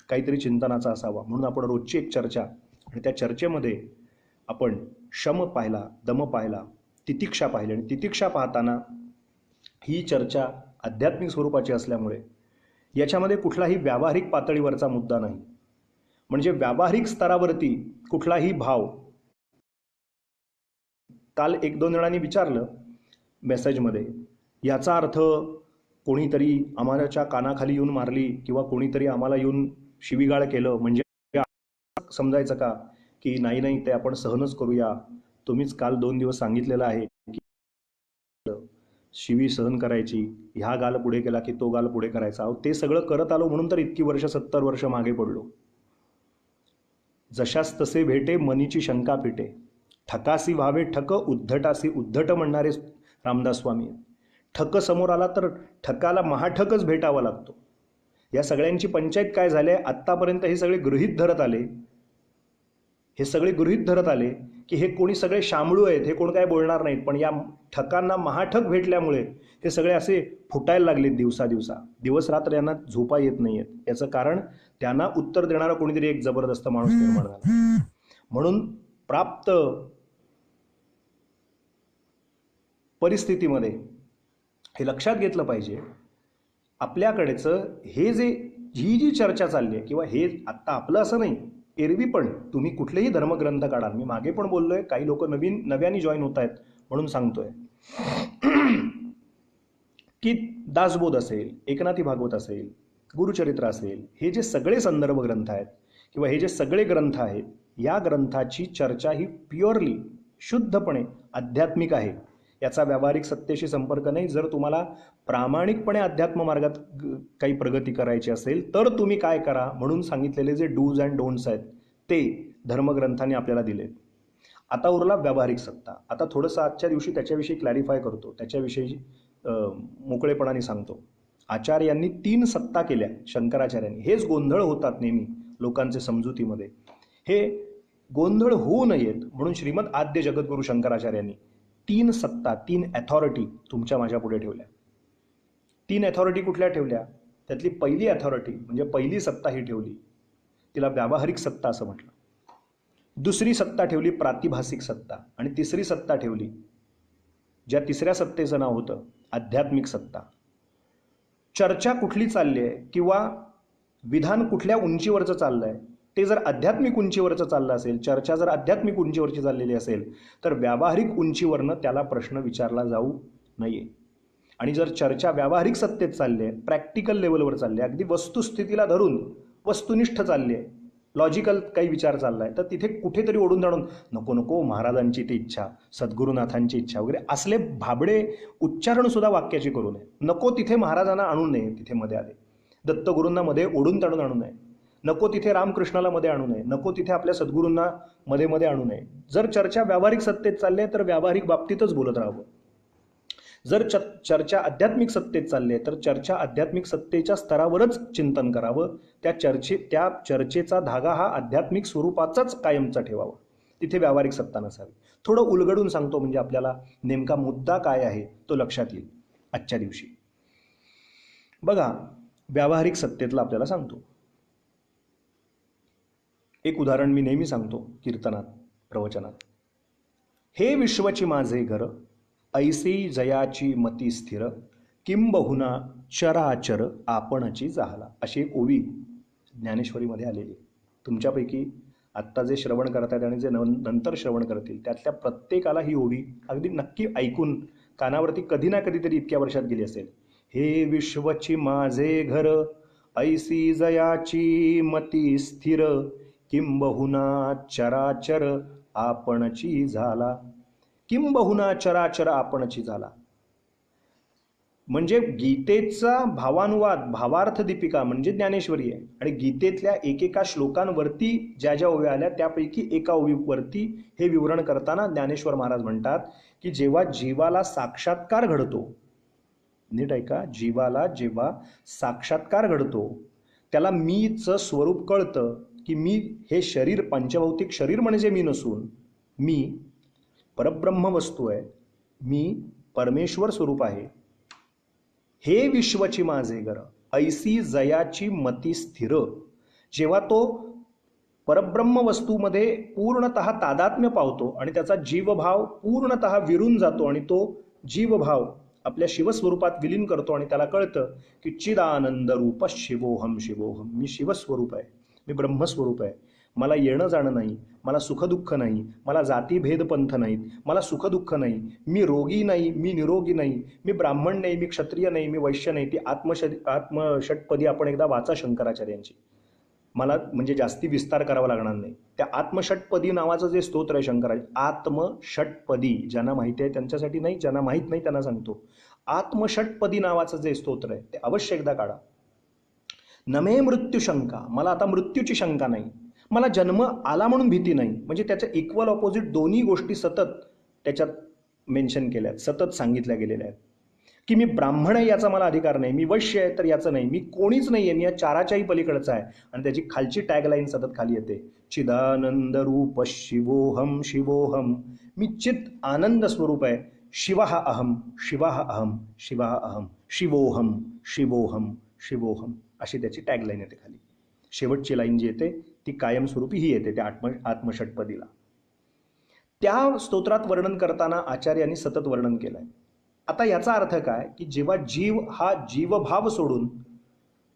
काहीतरी चिंतनाचा असावा. म्हणून आपण रोजची एक चर्चा, आणि त्या चर्चेमध्ये आपण शम पाहिला, दम पाहिला, तितिक्षा पाहिली, आणि तितिक्षा पाहताना ही चर्चा आध्यात्मिक स्वरूपाची असल्यामुळे याच्यामध्ये कुठलाही व्यावहारिक पातळीवरचा मुद्दा नाही. म्हणजे व्यावहारिक स्तरावरती कुठलाही भाव, काल 1-2 जणांनी विचारलं मेसेजमध्ये, याचा अर्थ कोणीतरी आम्हाच्या कानाखाली येऊन मारली किंवा कोणीतरी आम्हाला येऊन शिवीगाळ केलं म्हणजे समजायचं का की नाही नाही ते आपण सहनच करूया, तुम्हीच काल 2 दिवस सांगितलेलं आहे की शिवी सहन करायची, ह्या गाल पुढे केला की तो गाल पुढे करायचा. ते सगळं करत आलो म्हणून तर इतकी वर्ष, 70 वर्ष मागे पडलो. जशास तसे भेटे मनीची शंका फिटे, ठकासी व्हावे ठक उद्धटासी उद्धट म्हणणारे रामदास स्वामी. ठक समोर आला तर ठकाला महाठकच भेटावा लागतो. या सगळ्यांची पंचायत काय झाली, आत्तापर्यंत हे सगळे गृहीत धरत आले की हे कोणी सगळे शामळू आहेत, हे कोण काय बोलणार नाहीत, पण या ठकांना महाठक भेटल्यामुळे हे सगळे असे फुटायला लागलेत दिवसा दिवस रात्र, यांना झोपा येत नाहीयेत. याचं कारण त्यांना उत्तर देणारा कोणीतरी एक जबरदस्त माणूस निर्माण झाला. म्हणून प्राप्त परिस्थितीमध्ये हे लक्षात घेतलं पाहिजे, आपल्याकडेचं हे ही जी चर्चा चालली आहे, किंवा हे आत्ता आपलं असं नाही, एरवी पण तुम्ही कुठलेही धर्मग्रंथ काढाल, मी मागे पण बोललोय, काही लोक नव्याने जॉईन होत आहेत म्हणून सांगतोय की दासबोध असेल, एकनाथी भागवत असेल, गुरुचरित्र असेल, हे जे सगळे संदर्भ ग्रंथ आहेत किंवा हे जे सगळे ग्रंथ आहेत, या ग्रंथाची चर्चा ही प्युअरली शुद्धपणे आध्यात्मिक आहे. याचा व्यावहारिक सत्तेशी संपर्क नाही. जर तुम्हाला प्रामाणिकपणे अध्यात्म मार्गात काही प्रगती करायची असेल तर तुम्ही काय करा म्हणून सांगितलेले जे डूज अँड डोंट्स आहेत ते धर्मग्रंथांनी आपल्याला दिले. आता उरला व्यावहारिक सत्ता. आता थोडंसं आजच्या दिवशी त्याच्याविषयी क्लॅरिफाय करतो, त्याच्याविषयी मोकळेपणाने सांगतो. आचार्यांनी 3 सत्ता केल्या शंकराचार्यांनी. हेच गोंधळ होतात नेहमी लोकांचे समजुतीमध्ये. हे गोंधळ होऊ नयेत म्हणून श्रीमद आद्य जगद्गुरू शंकराचार्यांनी 3 सत्ता, 3 अथॉरिटी तुमच्या माझ्या पुढे ठेवल्या. 3 अथॉरिटी कुठल्या ठेवल्या? त्यातली पहिली अथॉरिटी म्हणजे पहिली सत्ता ही ठेवली, तिला व्यावहारिक सत्ता असं म्हटलं. दुसरी सत्ता ठेवली प्रातिभासिक सत्ता, आणि तिसरी सत्ता ठेवली ज्या तिसऱ्या सत्तेचं नाव होतं आध्यात्मिक सत्ता. चर्चा कुठली चालली आहे किंवा विधान कुठल्या उंचीवरचं चाललं आहे ते जर आध्यात्मिक उंचीवरचं चाललं असेल, चर्चा जर आध्यात्मिक उंचीवरची चाललेली असेल तर व्यावहारिक उंचीवरनं त्याला प्रश्न विचारला जाऊ नये. आणि जर चर्चा व्यावहारिक सत्तेत चालली आहे, प्रॅक्टिकल लेवलवर चालली आहे, अगदी वस्तुस्थितीला धरून वस्तुनिष्ठ चालली आहे, लॉजिकल काही विचार चालला आहे, तर तिथे कुठेतरी ओढून जाणून नको महाराजांची ती इच्छा, सद्गुरुनाथांची इच्छा वगैरे असले भाबडे उच्चारण सुद्धा वाक्याची करू नये. नको तिथे महाराजांना आणू नये, तिथे मध्ये आले दत्तगुरूंना मध्ये ओढून ताणून आणू नये. नको तिथे रामकृष्णाला मध्ये आणू नये. नको तिथे आपल्या सद्गुरूंना मध्ये आणू नये. जर चर्चा व्यावहारिक सत्तेत चालली आहे तर व्यावहारिक बाबतीतच बोलत राहावं. जर चर्चा आध्यात्मिक सत्तेत चालली आहे तर चर्चा आध्यात्मिक सत्तेच्या स्तरावरच चिंतन करावं. त्या चर्चेचा धागा हा आध्यात्मिक स्वरूपाचाच कायमचा ठेवावा, तिथे व्यावहारिक सत्ता नसावी. थोडं उलगडून सांगतो म्हणजे आपल्याला नेमका मुद्दा काय आहे तो लक्षात येईल आजच्या दिवशी. बघा, व्यावहारिक सत्तेतला आपल्याला सांगतो. एक उदाहरण मी नेहमी सांगतो कीर्तनात, प्रवचनात. हे विश्वची माझे घर, ऐसी जयाची मती स्थिर, किंबहुना चराचर आपणची झाला. अशी एक ओवी ज्ञानेश्वरीमध्ये आलेली. तुमच्यापैकी आत्ता जे श्रवण करतात आणि जे नंतर श्रवण करतील त्यातल्या प्रत्येकाला ही ओवी अगदी नक्की ऐकून कानावरती कधी ना कधीतरी इतक्या वर्षात गेली असेल. हे विश्वची माझे घर, ऐसी जयाची मती स्थिर, किंबहुना चराचर आपणची झाला. किंबहुना चराचर आपणची झाला म्हणजे गीतेचा भावानुवाद, भावार्थ दीपिका म्हणजे ज्ञानेश्वरी आहे. आणि गीतेतल्या एकेका श्लोकांवरती ज्या ओव्या आल्या त्यापैकी एका ओवीवरती हे विवरण करताना ज्ञानेश्वर महाराज म्हणतात की जेव्हा जीवाला साक्षात्कार घडतो, नीट ऐका, जीवाला जेव्हा साक्षात्कार घडतो त्याला मीचं स्वरूप कळतं की मी हे शरीर, पंचभौतिक शरीर म्हणजे मी नसून मी परब्रह्म वस्तू आहे, मी परमेश्वर स्वरूप आहे. हे विश्वची माझे घर, ऐसी जयाची मती स्थिर. जेव्हा तो परब्रह्म वस्तूमध्ये पूर्णतः तादात्म्य पावतो आणि त्याचा जीवभाव पूर्णतः विरून जातो आणि तो जीवभाव आपल्या शिवस्वरूपात विलीन करतो आणि त्याला कळतं की चिदानंद रूप शिवोहम शिवोहम, मी शिवस्वरूप आहे, मी ब्रह्मस्वरूप आहे. मला येणं जाणं नाही, मला सुखदुःख नाही, मला जाती भेदपंथ नाहीत, मला सुखदुःख नाही, मी रोगी नाही, मी निरोगी नाही, मी ब्राह्मण नाही, मी क्षत्रिय नाही, मी वैश्य नाही. ती आत्मषटपदी आपण एकदा वाचा शंकराचार्यांची, मला म्हणजे जास्ती विस्तार करावा लागणार नाही. त्या आत्मषटपदी नावाचं जे स्तोत्र आहे शंकराचे, आत्मषटपदी, ज्यांना माहिती आहे त्यांच्यासाठी नाही, ज्यांना माहीत नाही त्यांना सांगतो. आत्मषटपदी नावाचं जे स्तोत्र आहे ते अवश्य एकदा काढा. नमे मृत्यू शंका, मला आता मृत्यूची शंका नाही, मला जन्म आला म्हणून भीती नाही. म्हणजे त्याच्या इक्वल ऑपोजिट दोन्ही गोष्टी सतत त्याच्यात मेन्शन केल्या आहेत, सतत सांगितल्या गेलेल्या आहेत. की मी ब्राह्मण आहे याचा मला अधिकार नाही, मी वैश्य आहे तर याचं नाही, मी कोणीच नाही आहे, मी या चाराच्याही पलीकडचा आहे. आणि त्याची खालची टॅगलाईन सतत खाली येते, चिदानंद रूप शिवोहम शिवोहम, मी चित आनंद स्वरूप आहे, शिवा अहम शिवा अहम शिवा अहम, शिवोहम शिवोहम शिवोहम, अशी त्याची टॅगलाईन येते खाली. शेवटची लाईन जी येते ती कायमस्वरूपी ही येते त्या आत्मषटपदीला. त्या स्तोत्रात वर्णन करताना आचार्यांनी सतत वर्णन केलंय. आता याचा अर्थ काय की जेव्हा जीव हा जीवभाव सोडून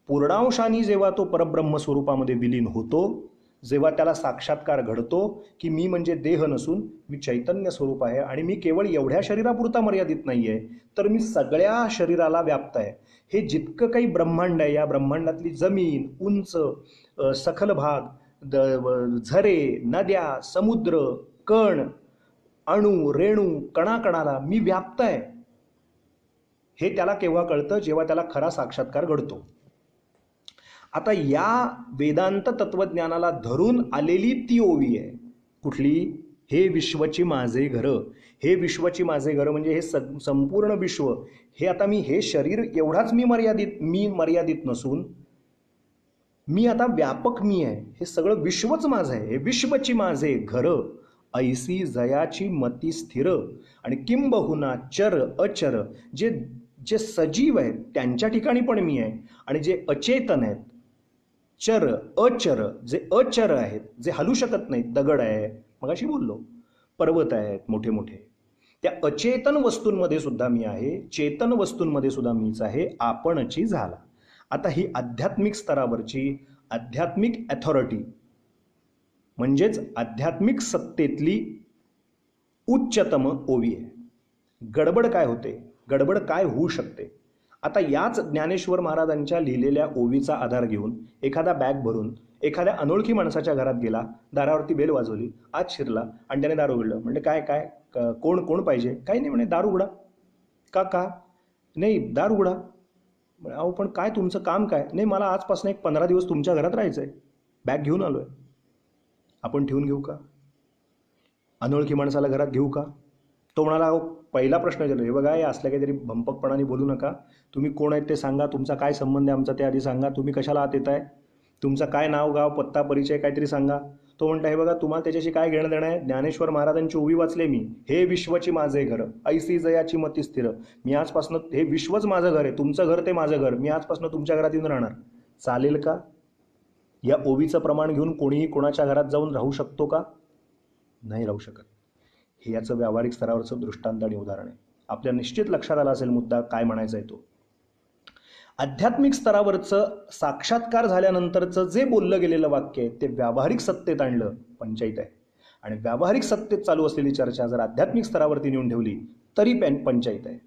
पूर्णांशाने जेव्हा तो परब्रह्म स्वरूपामध्ये विलीन होतो, जेव्हा त्याला साक्षात्कार घडतो की मी म्हणजे देह नसून मी चैतन्य स्वरूप आहे आणि मी केवळ एवढ्या शरीरापुरता मर्यादित नाही आहे, तर मी सगळ्या शरीराला व्याप्त आहे. हे जितकं काही ब्रह्मांड आहे, या ब्रह्मांडातली जमीन, उंच सखल भाग, झरे, नद्या, समुद्र, कण, अणू, रेणू, कणाकणाला मी व्याप्त आहे. हे त्याला केव्हा कळतं? जेव्हा त्याला खरा साक्षात्कार घडतो. आता या वेदांत तत्वज्ञानाला धरून आलेली ती ओवी आहे कुठली? हे विश्वची माझे घर. हे विश्वची माझे घर म्हणजे हे संपूर्ण विश्व, हे आता मी हे शरीर एवढाच मी मर्यादित नसून मी आता व्यापक मी आहे. हे सगळं विश्वच माझं आहे. हे विश्वची माझे घर, ऐसी जयाची मती स्थिर. आणि किंबहुना चर अचर, जे जे सजीव आहेत त्यांच्या ठिकाणी पण मी आहे, आणि जे अचेतन आहेत, चर अचर, जे अचर आहेत, जे हलू शकत नाहीत, दगड आहे, मगाशी बोललो, पर्वत आहेत मोठे मोठे, त्या अचेतन वस्तूंमध्ये सुद्धा मी आहे, चेतन वस्तूंमध्ये सुद्धा मीच आहे, आपणची झाला. आता ही आध्यात्मिक स्तरावरची आध्यात्मिक अथॉरिटी म्हणजेच आध्यात्मिक सत्तेतली उच्चतम ओवी आहे. गडबड काय होते? गडबड काय होऊ शकते? आता याच ज्ञानेश्वर महाराजांच्या लिहिलेल्या ओवीचा आधार घेऊन एखादा बॅग भरून एखाद्या अनोळखी माणसाच्या घरात गेला, दारावरती बेल वाजवली, आत शिरला आणि त्याने दार उघडलं. म्हणजे काय काय कोण कोण पाहिजे? काही नाही म्हणे, दार उघडा. का का नाही, दार उघडा. अहो पण काय तुमचं काम काय? नाही, मला आजपासून एक 15 दिवस तुमच्या घरात राहायचं आहे, बॅग घेऊन आलो आहे. आपण ठेवून घेऊ का? अनोळखी माणसाला घरात घेऊ का? तो म्हणाला, अहो पहिला प्रश्न विचारला, हे बघा, हे असल्या काहीतरी भंपकपणाने बोलू नका, तुम्ही कोण आहेत ते सांगा, तुमचा काय संबंध आहे आमचा ते आधी सांगा, तुम्ही कशाला आत येत आहे, तुमचं काय नाव गाव पत्ता परिचय काहीतरी सांगा. तो म्हणता, हे बघा, तुम्हाला त्याच्याशी काय घेणं देणं आहे? ज्ञानेश्वर महाराजांची ओवी वाचले मी, हे विश्वची माझे घर, ऐसी जयाची मती स्थिर. मी आजपासून, हे विश्वच माझं घर आहे, तुमचं घर ते माझं घर, मी आजपासून तुमच्या घरात येऊन राहणार. चालेल का? या ओवीचं प्रमाण घेऊन कोणीही कोणाच्या घरात जाऊन राहू शकतो का? नाही राहू शकत. हे याचं व्यावहारिक स्तरावरचं दृष्टांत आणि उदाहरण आहे. आपल्या निश्चित लक्षात आला असेल मुद्दा काय म्हणायचा आहे तो. आध्यात्मिक स्तरावरचं साक्षात्कार झाल्यानंतरचं जे बोललं गेलेलं वाक्य आहे ते व्यावहारिक सत्तेत आणलं, पंचायत आहे. आणि व्यावहारिक सत्तेत चालू असलेली चर्चा जर आध्यात्मिक स्तरावरती नेऊन ठेवली तरी पंचायत आहे.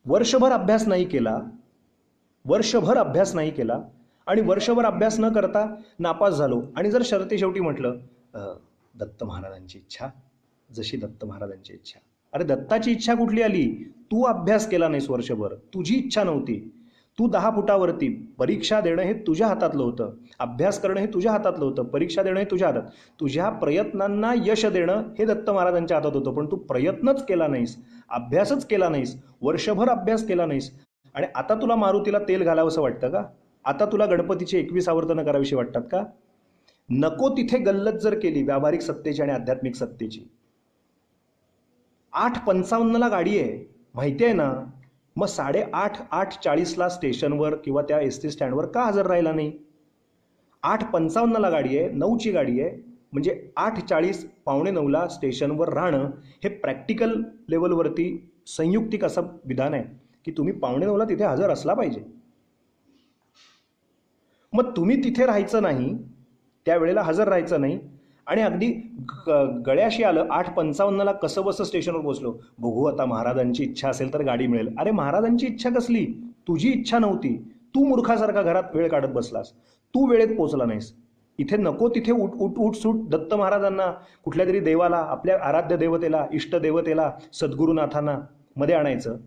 वर्षभर अभ्यास नाही केला आणि वर्षभर अभ्यास न करता नापास झालो, आणि जर शर्ती शेवटी म्हटलं दत्त महाराजांची इच्छा, जशी दत्त महाराजांची इच्छा. अरे दत्ताची इच्छा कुठली आली? तू अभ्यास केला नाहीस वर्षभर, तुझी इच्छा नव्हती. तू 10 फुटावरती, परीक्षा देणं हे तुझ्या हातातलं होतं, अभ्यास करणं हे तुझ्या हातातलं होतं, परीक्षा देणं हे तुझ्या हातात. तुझ्या प्रयत्नांना यश देणं हे दत्त महाराजांच्या हातात होतं, पण तू प्रयत्नच केला नाहीस, अभ्यासच केला नाहीस, वर्षभर अभ्यास केला नाहीस. आणि आता तुला मारुतीला तेल घालावंसं वाटतं का? आता तुला गणपतीची 21 आवर्तनं करावीशी वाटतात का? नको तिथे गल्लत जर केली व्यावहारिक सत्तेची आणि आध्यात्मिक सत्तेची. 8:55 गाडी आहे, माहिती आहे ना? मग 8:30 8:40 स्टेशनवर किंवा त्या एसटी स्टँडवर का हजर राहिला नाही? 8:55 गाडी आहे, 9ची गाडी आहे, म्हणजे 8:40 8:45 स्टेशनवर राहणं हे प्रॅक्टिकल लेवलवरती संयुक्तिक असं विधान आहे की तुम्ही 8:45 तिथे हजर असला पाहिजे. मग तुम्ही तिथे राहायचं नाही, त्यावेळेला हजर राहायचं नाही, आणि अगदी गळ्याशी आलं, 8:55 कसं बसं स्टेशनवर पोहोचलो, बघू आता महाराजांची इच्छा असेल तर गाडी मिळेल. अरे महाराजांची इच्छा कसली? तुझी इच्छा नव्हती, तू मूर्खासारखा घरात वेळ काढत बसलास, तू वेळेत पोहोचला नाहीस. इथे नको तिथे उठ सूट दत्त महाराजांना, कुठल्या तरी देवाला, आपल्या आराध्य देवतेला, इष्ट देवतेला, सद्गुरुनाथांना मध्ये आणायचं.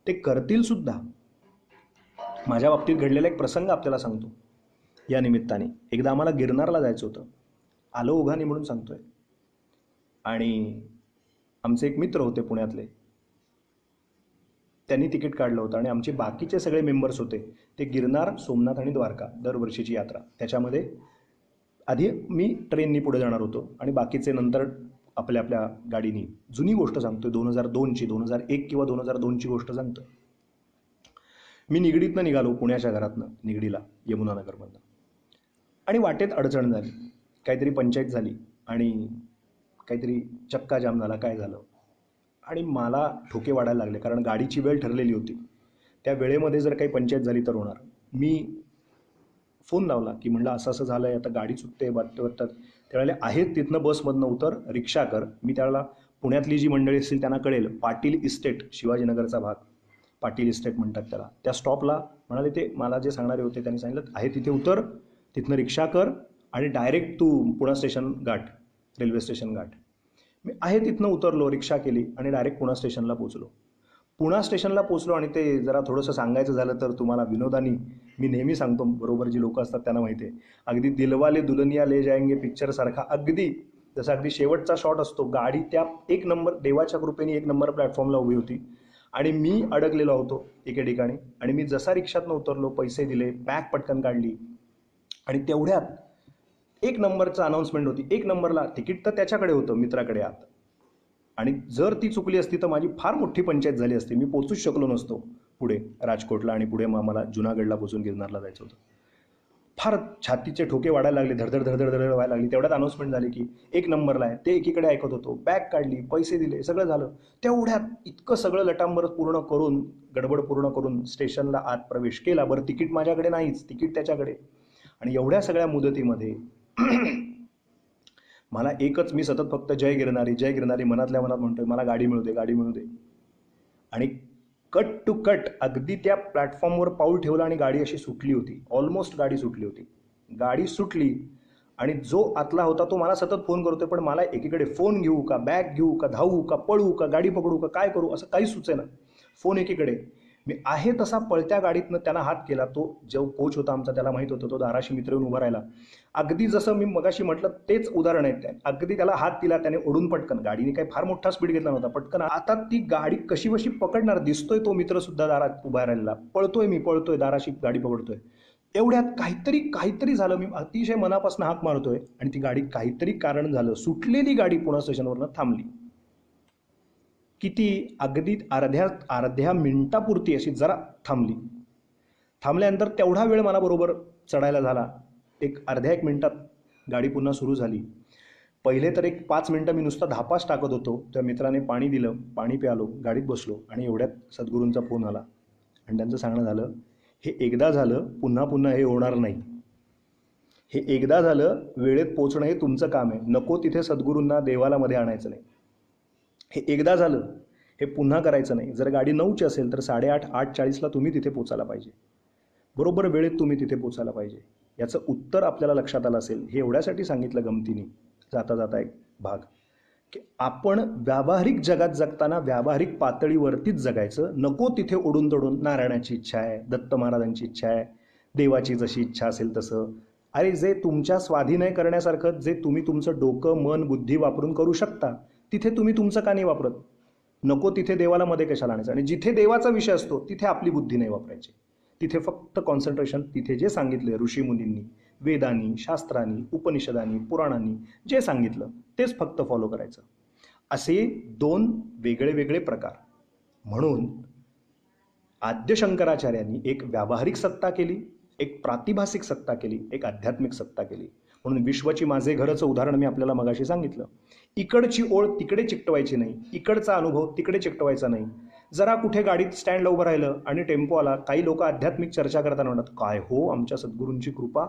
ते करतील सुद्धा. माझ्या बाबतीत घडलेला एक प्रसंग आपल्याला सांगतो या निमित्ताने. एकदा आम्हाला गिरनारला जायचं होतं, आलो ओघाने म्हणून सांगतोय, आणि आमचे एक मित्र होते पुण्यातले, त्यांनी तिकीट काढलं होतं आणि आमचे बाकीचे सगळे मेंबर्स होते ते गिरनार, सोमनाथ आणि द्वारका दरवर्षीची यात्रा. त्याच्यामध्ये आधी मी ट्रेननी पुढे जाणार होतो आणि बाकीचे नंतर आपल्या आपल्या गाडीनी. जुनी गोष्ट सांगतोय, 2002ची, 2001 किंवा 2002ची गोष्ट सांगतोय. मी निगडीतनं निघालो, पुण्याच्या घरातनं निगडीला यमुनानगरमधनं, आणि वाटेत अडचण झाली, काहीतरी पंचायत झाली आणि काहीतरी चक्का जाम झाला, काय झालं, आणि मला ठोके वाढायला लागले कारण गाडीची वेळ ठरलेली होती. त्या वेळेमध्ये जर काही पंचायत झाली तर होणार. मी फोन लावला की म्हणलं असं असं झालं आहे, आता गाडी चुकते वाटतात. त्यावेळेला आहेत तिथनं बसमधनं उतर, रिक्षा कर. मी त्यावेळेला पुण्यातली जी मंडळी असतील त्यांना कळेल, पाटील इस्टेट, शिवाजीनगरचा भाग, पाटील इस्टेट म्हणतात त्याला, त्या स्टॉपला म्हणाले ते मला जे सांगणारे होते त्यांनी सांगितलं आहे तिथे उतर, तिथनं रिक्षा कर आणि डायरेक्ट तू पुणा स्टेशन गाठ, रेल्वे स्टेशन गाठ. मी आहे तिथनं उतरलो, रिक्षा केली आणि डायरेक्ट पुणा स्टेशनला पोचलो. पुणा स्टेशनला पोचलो आणि ते जरा थोडंसं सांगायचं झालं तर तुम्हाला विनोदानी मी नेहमी सांगतो, बरोबर जी लोकं असतात त्यांना माहिती आहे, अगदी दिलवाले दुल्हनिया ले जाएंगे पिक्चरसारखा, अगदी जसं अगदी शेवटचा शॉट असतो, गाडी त्या 1 नंबर, देवाच्या कृपेने 1 नंबर प्लॅटफॉर्मला उभी होती आणि मी अडकलेलो होतो एके ठिकाणी. आणि मी जसा रिक्षातनं उतरलो, पैसे दिले, बॅग पटकन काढली आणि तेवढ्यात 1 नंबरचं अनाऊन्समेंट होती. 1 नंबरला तिकीट तर त्याच्याकडे होतं, मित्राकडे आत, आणि जर ती चुकली असती तर माझी फार मोठी पंचायत झाली असती, मी पोचूच शकलो नसतो पुढे राजकोटला, आणि पुढे मला जुनागडला पोचून गिरनारला जायचं होतं. फार छातीचे ठोके वाढायला लागले, धडधड धडधड धडधड व्हायला लागली. तेवढ्यात अनाऊन्समेंट झाली की 1 नंबरला आहे. ते एकीकडे ऐकत होतो, बॅग काढली, पैसे दिले, सगळं झालं. तेवढ्यात इतकं सगळं लटांबर पूर्ण करून, गडबड पूर्ण करून स्टेशनला आत प्रवेश केला. बरं, तिकीट माझ्याकडे नाहीच, तिकीट त्याच्याकडे. आणि एवढ्या सगळ्या मुदतीमध्ये मला एकच, मी सतत फक्त जय गिरणारी जय गिरणारी मनातल्या मनात म्हणतोय, मला गाडी मिळू दे, गाडी मिळू दे. आणि कट टू कट अगदी त्या प्लॅटफॉर्मवर पाऊल ठेवलं आणि गाडी अशी सुटली होती, ऑलमोस्ट गाडी सुटली होती. गाडी सुटली आणि जो आतला होता तो मला सतत फोन करतोय, पण मला एकीकडे फोन घेऊ का, बॅग घेऊ का, धावू का, पळू का, गाडी पकडू का, काय करू असं काही सुचेना. फोन एकीकडे. मी आहे तसा पळत्या गाडीतनं त्यानं हात केला. तो जो कोच होता आमचा त्याला माहीत होतं, तो दाराशी मित्र येऊन उभा राहिला. अगदी जसं मी मगाशी म्हटलं तेच उदाहरण आहे. त्या अगदी त्याला हात दिला, त्याने ओढून पटकन, गाडीने काही फार मोठा स्पीड घेतला नव्हता, पटकन आता ती गाडी कशी बशी पकडणार, दिसतोय तो मित्र सुद्धा दारात उभा राहिलेला, पळतोय, मी पळतोय, दाराशी गाडी पकडतोय. एवढ्यात काहीतरी झालं. मी अतिशय मनापासून हाक मारतोय आणि ती गाडी काहीतरी कारण झालं, सुटलेली गाडी पुणा स्टेशनवरनं थांबली. किती, अगदी अर्ध्या मिनिटापुरती अशी जरा थांबली. थांबल्यानंतर तेवढा वेळ मला बरोबर चढायला झाला. एक अर्ध्या 1 मिनिटात गाडी पुन्हा सुरू झाली. पहिले तर एक 5 मिनिटं मी नुसता धापास टाकत होतो. त्या मित्राने पाणी दिलं, पाणी प्यालो, गाडीत बसलो आणि एवढ्यात सद्गुरूंचा फोन आला आणि त्यांचं सांगणं झालं, हे एकदा झालं, पुन्हा पुन्हा हे होणार नाही. हे एकदा झालं, वेळेत पोचणं हे तुमचं काम आहे, नको तिथे सद्गुरूंना देवाला मध्ये आणायचं नाही. हे एकदा झालं, हे पुन्हा करायचं नाही. जर गाडी 9ची असेल तर 8:30, 8:40ला तुम्ही तिथे पोचायला पाहिजे, बरोबर वेळेत तुम्ही तिथे पोचायला पाहिजे. याचं उत्तर आपल्याला लक्षात आलं असेल. हे एवढ्यासाठी सांगितलं गमतीने, जाता जाता एक भाग, की आपण व्यावहारिक जगात जगताना व्यावहारिक पातळीवरतीच जगायचं. नको तिथे ओढून तोडून नारायणाची इच्छा आहे, दत्त महाराजांची इच्छा आहे, देवाची जशी इच्छा असेल तसं. अरे, जे तुमच्या स्वाधीनय करण्यासारखं, जे तुम्ही तुमचं डोकं, मन, बुद्धी वापरून करू शकता, तिथे तुम्ही तुमचं का नाही वापरत? नको तिथे देवाला मध्ये कशाला आणायचं? आणि जिथे देवाचा विषय असतो तिथे आपली बुद्धी नाही वापरायची. तिथे फक्त कॉन्सन्ट्रेशन, तिथे जे सांगितलं ऋषीमुनींनी, वेदांनी, शास्त्रांनी, उपनिषदांनी, पुराणांनी जे सांगितलं तेच फक्त फॉलो करायचं. असे 2 वेगळे वेगळे प्रकार. म्हणून आद्य शंकराचार्यांनी एक व्यावहारिक सत्ता केली, एक प्रातिभासिक सत्ता केली, एक आध्यात्मिक सत्ता केली. म्हणून विश्वाची माझे घरचं उदाहरण मी आपल्याला मगाशी सांगितलं. इकडची ओळ तिकडे चिकटवायची नाही, इकडचा अनुभव तिकडे चिकटवायचा नाही. जरा कुठे गाडीत स्टँडला उभं राहिलं आणि टेम्पो आला, काही लोक आध्यात्मिक चर्चा करताना म्हणतात, काय हो आमच्या सद्गुरूंची कृपा,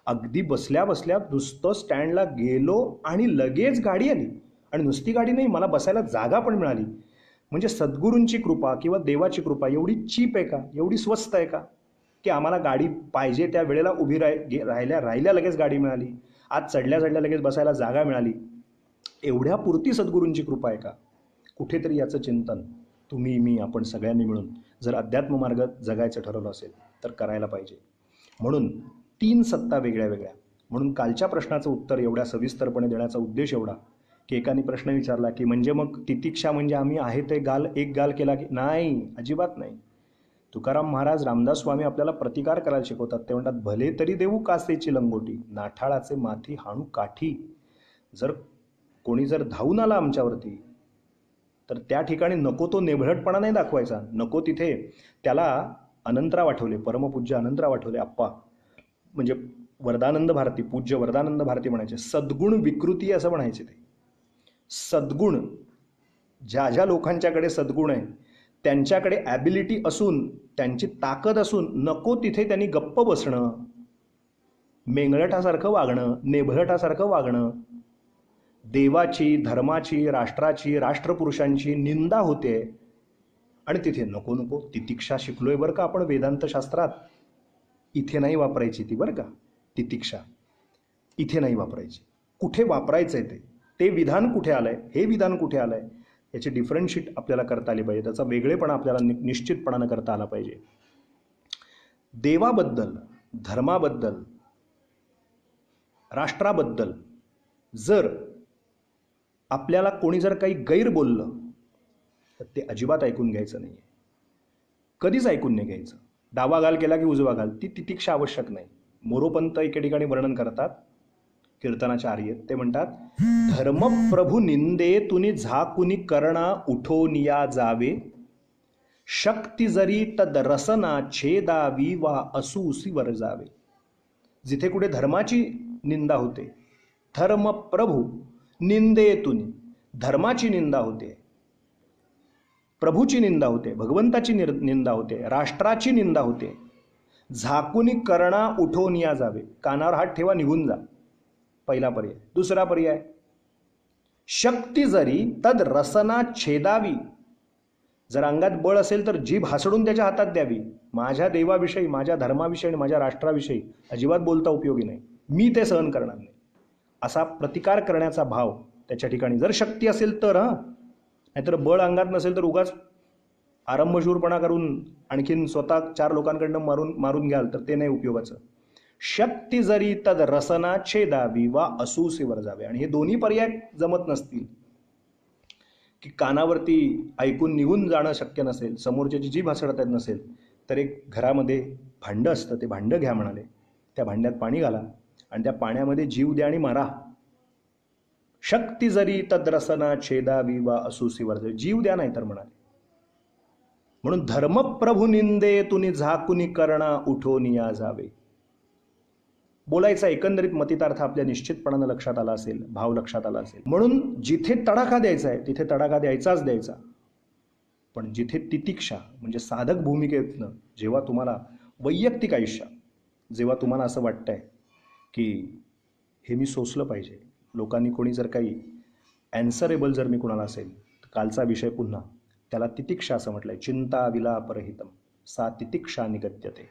अगदी बसल्या बसल्या नुसतं स्टँडला गेलो आणि लगेच गाडी आली, आणि नुसती गाडी नाही, मला बसायला जागा पण मिळाली. म्हणजे सद्गुरूंची कृपा किंवा देवाची कृपा एवढी चीप आहे का, एवढी स्वस्त आहे का, की आम्हाला गाडी पाहिजे त्या वेळेला उभी राहिल्या लगेच गाडी मिळाली, आज चढल्या लगेच बसायला जागा मिळाली. एवढ्या पुरती सद्गुरूंची कृपा आहे का? कुठेतरी याचं चिंतन तुम्ही, मी, आपण सगळ्यांनी मिळून जर अध्यात्म मार्ग जगायचं ठरवलं असेल तर करायला पाहिजे. म्हणून 3 सत्ता वेगळ्या वेगळ्या. म्हणून कालच्या प्रश्नाचं उत्तर एवढ्या सविस्तरपणे देण्याचा उद्देश एवढा, की एकाने प्रश्न विचारला की म्हणजे मग तितिक्षा म्हणजे आम्ही आहे ते एक गाल केला की नाही, अजिबात नाही. तुकाराम महाराज, रामदास स्वामी आपल्याला प्रतिकार करायला शिकवतात. ते म्हणतात, भले तरी देऊ कासेची लंगोटी, नाठाळाचे माथी हाणू काठी. जर कोणी धावून आला आमच्यावरती, तर त्या ठिकाणी नको तो नेभळटपणा नाही दाखवायचा. नको तिथे त्याला अनंतराव आठवले, परमपूज्य अनंतराव आठवले आप्पा, म्हणजे वरदानंद भारती, पूज्य वरदानंद भारती म्हणायचे, सद्गुण विकृती असं म्हणायचे. ते सद्गुण, ज्या ज्या लोकांच्याकडे सद्गुण आहे त्यांच्याकडे ॲबिलिटी असून, त्यांची ताकद असून, नको तिथे त्यांनी गप्प बसणं, मेंगळटासारखं वागणं, नेभळटासारखं वागणं. देवाची, धर्माची, राष्ट्राची, राष्ट्रपुरुषांची निंदा होते आणि तिथे नको नको. तितिक्षा शिकलोय बरं का आपण वेदांत शास्त्रात, इथे नाही वापरायची ती बरं का. तितिक्षा इथे नाही वापरायची. कुठे वापरायचं आहे ते विधान कुठे आलंय, हे विधान कुठे आलंय, याची डिफरन्शिएट आपल्याला करता आली पाहिजे. त्याचा वेगळेपणा आपल्याला निश्चितपणानं करता आला पाहिजे. देवाबद्दल, धर्माबद्दल, राष्ट्राबद्दल जर आपल्याला कोणी काही गैर बोललं तर ते अजिबात ऐकून घ्यायचं नाही. कधीच ऐकून नाही घ्यायचं. डावा गाल केला की उजवा गाल, ती तितिक्षा आवश्यक नाही. मोरोपंत एके ठिकाणी वर्णन करतात, कीर्तनाच्या आर्येत ते म्हणतात, धर्मप्रभू निंदे तुनी झाकुनी करणा उठोनिया जावे, शक्ती जरी तद रसना छेदावी वा असूसी वर जावे. जिथे कुठे धर्माची निंदा होते, धर्मप्रभू निंदेतून, धर्माची निंदा होते, प्रभूची निंदा होते, भगवंताची निंदा होते, राष्ट्राची निंदा होते, झाकुनी करणा उठोनिया जावे, कानावर हात ठेवा निघून जा, पहिला पर्याय. दुसरा पर्याय, शक्ती जरी तद रसना छेदावी, जर अंगात बळ असेल तर जीभ हासडून त्याच्या हातात द्यावी. माझ्या देवाविषयी, माझ्या धर्माविषयी, माझ्या राष्ट्राविषयी अजिबात बोलता उपयोगी नाही, मी ते सहन करणार नाही, असा प्रतिकार करण्याचा भाव त्याच्या ठिकाणी. जर शक्ती असेल तर, नाहीतर बळ अंगात नसेल तर उगाच आरंभशूरपणा करून आणखीन स्वतः 4 लोकांकडनं मारून घ्याल तर ते नाही उपयोगाचं. शक्ती जरी तद रसना छेदावी वा असूसीवर जावे. आणि हे दोन्ही पर्याय जमत नसतील, की कानावरती ऐकून निघून जाणं शक्य नसेल, समोरच्याची जीभ हासडता येत नसेल, तर एक घरामध्ये भांडं असतं, ते भांडं घ्या म्हणाले, त्या भांड्यात पाणी घाला आणि त्या पाण्यामध्ये जीव द्या आणि मारा. शक्ती जरी तद्रसना छेदावी वा असूसीवर जावे, जीव द्या नाही तर म्हणाले. म्हणून धर्मप्रभू निंदे तुनी झाकुनी करणा उठोनिया जावे. बोलायचा एकंदरीत मतितार्थ आपल्या निश्चितपणानं लक्षात आला असेल, भाव लक्षात आला असेल. म्हणून जिथे तडाखा द्यायचा आहे तिथे तडाखा द्यायचाच द्यायचा. पण जिथे तितिक्षा म्हणजे साधक भूमिकेतनं, जेव्हा तुम्हाला वैयक्तिक आयुष्यात जेव्हा तुम्हाला असं वाटतंय की हे मी सोसलं पाहिजे, लोकांनी कोणी जर काही ॲन्सरेबल जर मी कुणाला असेल, तर कालचा विषय पुन्हा त्याला तितिक्षा असं म्हटलंय. चिंता विलापरहितम सा तितिक्षा निगद्यते.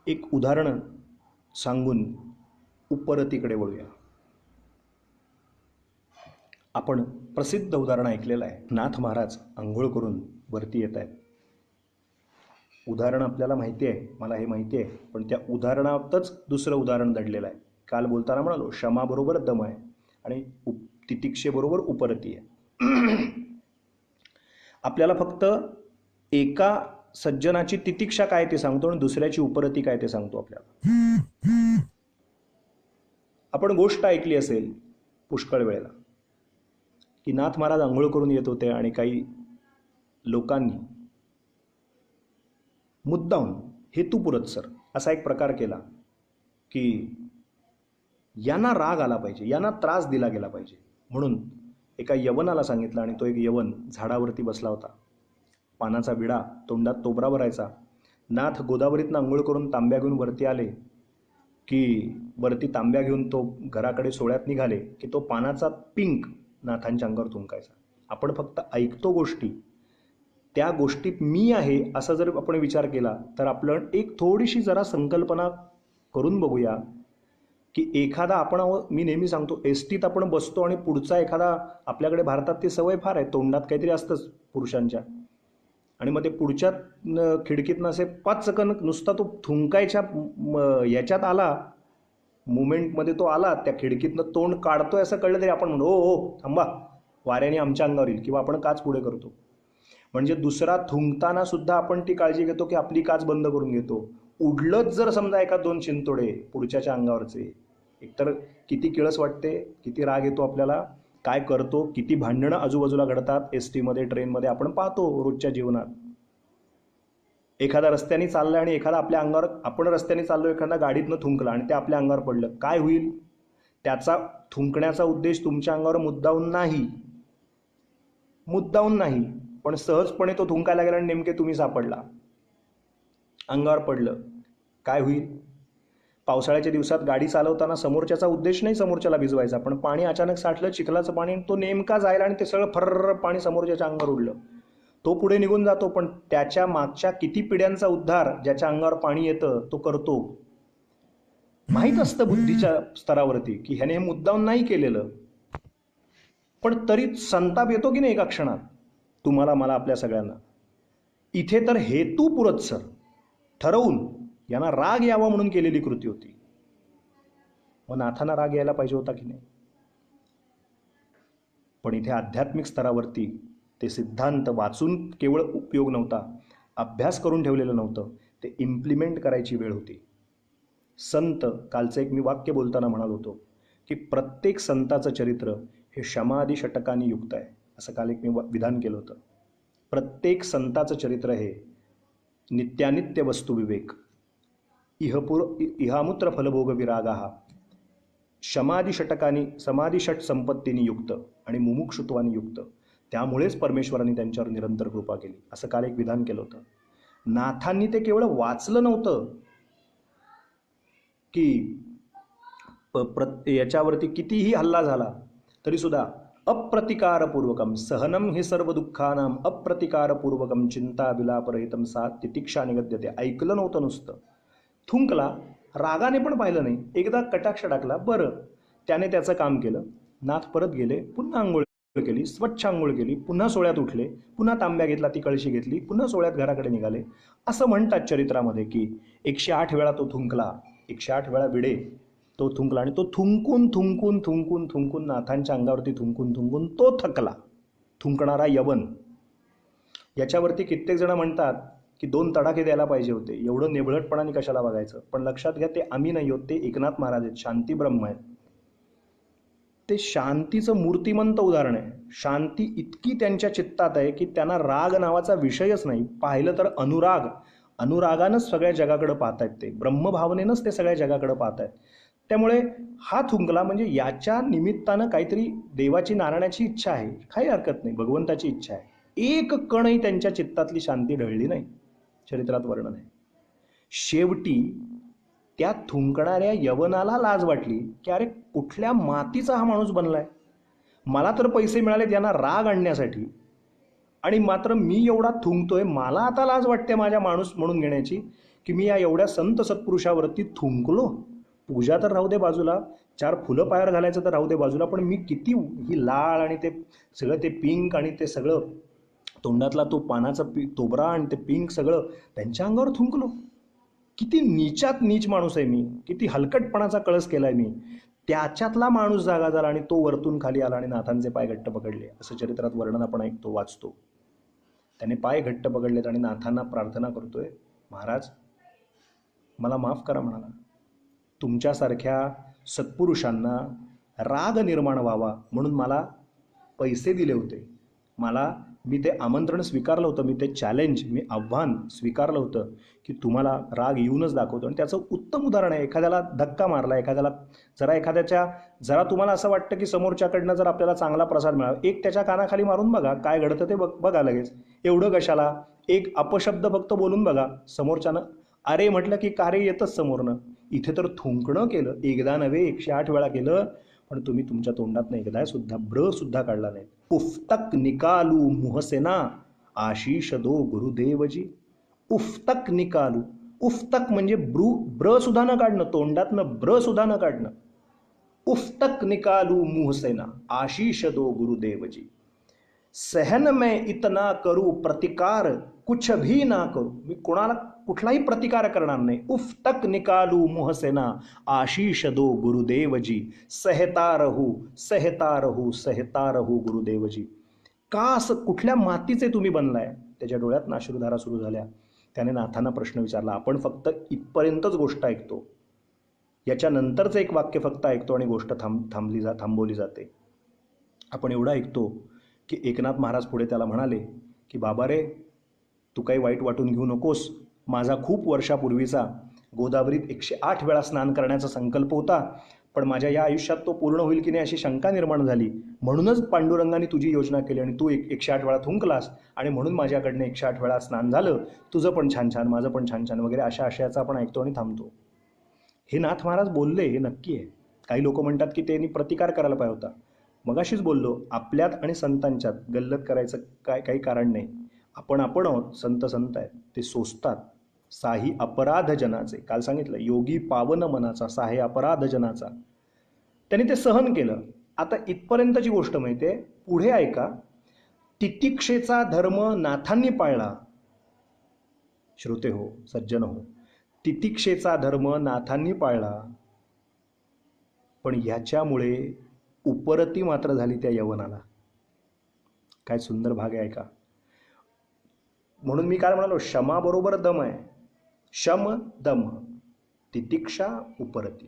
एक उदाहरण सांगून उपरतीकडे वळूया. आपण प्रसिद्ध उदाहरण ऐकलेलं आहे. नाथ महाराज आंघोळ करून वरती येत आहेत. उदाहरण आपल्याला माहिती आहे, मला हे माहिती आहे, पण त्या उदाहरणातच दुसरं उदाहरण दडलेलं आहे. काल बोलताना म्हणालो, क्षमाबरोबर दम आहे आणि तितिक्षेबरोबर उपरती आहे. आपल्याला फक्त एका सज्जनाची तितिक्षा काय ते सांगतो आणि दुसऱ्याची उपरती काय ते सांगतो आपल्याला. आपण गोष्ट ऐकली असेल पुष्कळ वेळेला, की नाथ महाराज आंघोळ करून येत होते आणि काही लोकांनी मुद्दाम हेतुपुरस्सर असा एक प्रकार केला की यांना राग आला पाहिजे, यांना त्रास दिला गेला पाहिजे, म्हणून एका यवनाला सांगितलं. आणि तो एक यवन झाडावरती बसला होता, पानाचा विडा तोंडात तोबरा भरायचा. नाथ गोदावरीतनं आंघोळ करून तांब्या घेऊन वरती आले की वरती तांब्या घेऊन तो घराकडे सोहळ्यात निघाले की तो पानाचा पिंक नाथांच्या अंगावर थुंकायचा. आपण फक्त ऐकतो गोष्टी, त्या गोष्टीत मी आहे असा जर आपण विचार केला तर आपलं एक थोडीशी जरा संकल्पना करून बघूया की एखादा आपण, मी नेहमी सांगतो, एसटीत आपण बसतो आणि पुढचा एखादा, आपल्याकडे भारतात ती सवय फार आहे, तोंडात काहीतरी असतंच पुरुषांच्या, आणि मग ते पुढच्या खिडकीतनं असे 5 सेकंद नुसता तो थुंकायच्या याच्यात आला मुवमेंटमध्ये तो आला, त्या खिडकीतनं तोंड काढतोय असं कळलं तरी आपण म्हणू हो हो थांबा, वाऱ्याने आमच्या अंगावर येईल, किंवा आपण काच पुढे करतो. म्हणजे दुसरा थुंकताना सुद्धा आपण ती काळजी घेतो की आपली काच बंद करून घेतो. उडलंच जर समजा एका दोन शिंतोडे पुढच्याच्या अंगावरचे, एकतर किती किळस वाटते, किती राग येतो आपल्याला, काय करतो, किती भांडणं आजूबाजूला घडतात एस टीमध्ये, ट्रेनमध्ये, आपण पाहतो रोजच्या जीवनात. एखादा रस्त्याने चाललाय आणि एखादा आपल्या अंगावर, आपण रस्त्याने चाललो, एखादा गाडीतनं थुंकला आणि ते आपल्या अंगावर पडलं, काय होईल? त्याचा थुंकण्याचा उद्देश तुमच्या अंगावर मुद्दाहून नाही, पण सहजपणे तो थुंकायला गेला आणि नेमके तुम्ही सापडला, अंगावर पडलं, काय होईल? पावसाळ्याच्या दिवसात गाडी चालवताना समोरच्याचा उद्देश नाही समोरच्याला भिजवायचा, पण पाणी अचानक साठलं, चिखलाचं पाणी, तो नेमका जायला आणि ते सगळं फर्र पाणी समोरच्याच्या अंगावर उडलं. तो पुढे निघून जातो, पण त्याच्या मागच्या किती पिढ्यांचा उद्धार ज्याच्या अंगावर पाणी येतं तो करतो. माहीत असतं बुद्धीच्या स्तरावरती की ह्याने हे मुद्दाम नाही केलेलं, पण तरी संताप येतो की नाही एका क्षणात, तुम्हाला, मला, आपल्या सगळ्यांना. इथे तर हेतू पुरस्सर ठरवून यांना राग यावा म्हणून केलेली कृती होती. मग नाथांना राग यायला पाहिजे होता की नाही? पण इथे आध्यात्मिक स्तरावरती ते सिद्धांत वाचून केवळ उपयोग नव्हता, अभ्यास करून ठेवलेलं नव्हतं, ते इम्प्लिमेंट करायची वेळ होती. संत, कालचं एक मी वाक्य बोलताना म्हणालो होतो की प्रत्येक संताचं चरित्र हे शमाधी षटकांनी युक्त आहे, असं काल एक मी विधान केलं होतं. प्रत्येक संताचं चरित्र हे नित्यानित्य वस्तुविवेक, इहामुत्र फलभोग विरागा, शमाधी षटकांनी, समाधी षट संपत्तीने युक्त आणि मुमुक्षुत्वाने युक्त. त्यामुळेच परमेश्वरांनी त्यांच्यावर निरंतर कृपा केली, असं काल एक विधान केलं होतं. नाथांनी ते केवळ वाचलं नव्हतं की याच्यावरती कितीही हल्ला झाला तरी सुद्धा अप्रतिकारपूर्वकम सहनम हि सर्व दुःखानाम अप्रतिकारपूर्वकम चिंता विलापरहितम सात तितिक्षा निगद्यते. ऐकलं नव्हतं, नुसतं थुंकला, रागाने पण पाहिलं नाही, एकदा कटाक्ष टाकला, बरं, त्याने त्याचं काम केलं. नाथ परत गेले, पुन्हा आंघोळ केली, स्वच्छ आंघोळ केली, पुन्हा सोळ्यात उठले, पुन्हा तांब्या घेतला, ती कळशी घेतली, पुन्हा सोळ्यात घराकडे निघाले. असं म्हणतात चरित्रामध्ये की 108 वेळा तो थुंकला, 108 वेळा विडे तो थुंकला, आणि तो थुंकून थुंकून थुंकून थुंकून नाथांच्या अंगावरती थुंकून थुंकून तो थकला. थुंकणारा यवन. याच्यावरती कित्येक जण म्हणतात की 2 तडाखे द्यायला पाहिजे होते, एवढं नेबळटपणाने कशाला बघायचं. पण लक्षात घ्या, ते आम्ही नाही होत, ते एकनाथ महाराज आहेत, शांती ब्रह्म आहेत. ते शांतीचं मूर्तिमंत उदाहरण आहे. शांती इतकी त्यांच्या चित्तात आहे की त्यांना राग नावाचा विषयच नाही. पाहिलं तर अनुरागानंच सगळ्या जगाकडे पाहतायत, ते ब्रह्मभावनेनंच ते सगळ्या जगाकडे पाहतायत. त्यामुळे हा थुंकला म्हणजे याच्या निमित्तानं काहीतरी देवाची, नारायणाची इच्छा आहे, काही हरकत नाही, भगवंताची इच्छा आहे. एक कणही त्यांच्या चित्तातली शांती ढळली नाही, चरित्रात वर्णन आहे. शेवटी त्या थुंकणाऱ्या यवनाला लाज वाटली की अरे कुठल्या मातीचा हा माणूस बनलाय, मला तर पैसे मिळाले यांना राग आणण्यासाठी, आणि मात्र मी एवढा थुंकतोय, मला आता लाज वाटते माझ्या माणूस म्हणून घेण्याची की मी या एवढ्या संत सत्पुरुषावरती थुंकलो. पूजा तर राहू दे बाजूला, 4 फुलं पायावर घालायचं तर राहू दे बाजूला, पण मी किती ही लाळ आणि ते सगळं, ते पिंक आणि ते सगळं तोंडातला तो पानाचा तोबरा आणि ते पिंक सगळं त्यांच्या अंगावर थुंकलो. किती नीचात नीच माणूस आहे मी, किती हलकटपणाचा कळस केलाय मी. त्याच्यातला माणूस जागा झाला आणि तो वरतून खाली आला आणि नाथांचे पाय घट्ट पकडले, असं चरित्रात वर्णन आपण ऐकतो, वाचतो. त्याने पाय घट्ट पकडलेत आणि नाथांना प्रार्थना करतोय, महाराज मला माफ करा म्हणाला. तुमच्यासारख्या सत्पुरुषांना राग निर्माण व्हावा म्हणून मला पैसे दिले होते, मी ते आमंत्रण स्वीकारलं होतं, मी ते चॅलेंज, मी आव्हान स्वीकारलं होतं की तुम्हाला राग येऊनच दाखवतो. आणि त्याचं उत्तम उदाहरण आहे, एखाद्याला धक्का मारला, जरा तुम्हाला असं वाटतं की समोरच्याकडनं जर आपल्याला चांगला प्रसाद मिळाला, एक त्याच्या कानाखाली मारून बघा, काय घडतं ते बघा लगेच. एवढं कशाला, एक अपशब्द फक्त बोलून बघा, समोरच्यानं अरे म्हटलं की कार्य येतच समोरनं. इथे तर थुंकणं केलं, एकदा नव्हे 108 वेळा केलं, पण तुम्ही तुमच्या तोंडात एकदा सुद्धा ब्र सुद्धा काढला नाही. उफ्तक निकालू मुहसेना आशीष दो गुरुदेवजी. उफ्तक निकालू, उफ्तक म्हणजे ब्र सुद्धा न काढणं, तोंडातनं ब्र सुद्धा न काढणं. उफ्तक निकालू मुहसेना आशीष दो गुरुदेवजी. सहन मैं इतना करू प्रतिकार कुछ भी ना करू, मी कोणाला कुठलाही प्रतिकार करणार नाही. उफ तक निकालू मुह सेना आशीष दो गुरुदेवजी, सहता रहू सहता रहू सहता रहू गुरुदेवजी. का असं कुठल्या मातीचे तुम्ही बनलाय? त्याच्या डोळ्यात अश्रुधारा सुरू झाल्या. त्याने नाथांना प्रश्न विचारला. आपण फक्त इथपर्यंतच गोष्ट ऐकतो, याच्यानंतरचं एक वाक्य फक्त ऐकतो आणि गोष्ट थांबवली जाते. आपण एवढं ऐकतो की एकनाथ महाराज पुढे त्याला म्हणाले की बाबा रे, तू काही वाईट वाटून घेऊ नकोस. माझा खूप वर्षापूर्वीचा गोदावरीत 108 वेळा स्नान करण्याचा संकल्प होता, पण माझ्या या आयुष्यात तो पूर्ण होईल की नाही अशी शंका निर्माण झाली. म्हणूनच पांडुरंगाने तुझी योजना केली आणि तू 108 वेळा थुंकलास आणि म्हणून माझ्याकडनं 108 वेळा स्नान झालं. तुझं पण छान छान, माझं पण छान छान वगैरे अशा आशयाचं आपण ऐकतो आणि थांबतो. हे नाथ महाराज बोलले हे नक्की आहे. काही लोक म्हणतात की त्यांनी प्रतिकार करायला पाहिजे होता. मगाशीच बोललो, आपल्यात आणि संतांच्यात गल्लत करायचं काही कारण नाही. आपण आहोत, संत आहेत, ते सोसतात. साही अपराध जनाचे, काल सांगितलं, योगी पावन मनाचा, साहे अपराध जनाचा. त्यांनी ते सहन केलं. आता इथपर्यंतची गोष्ट माहिती आहे, पुढे ऐका. तितिक्षेचा धर्म नाथांनी पाळला. श्रोते हो, सज्जन हो, तितिक्षेचा धर्म नाथांनी पाळला, पण ह्याच्यामुळे उपरती मात्र झाली त्या यवनाला. काय सुंदर भाग आहे का. म्हणून मी काय म्हणालो, शमाबरोबर दम आहे. शम दम, तितिक्षा उपरती.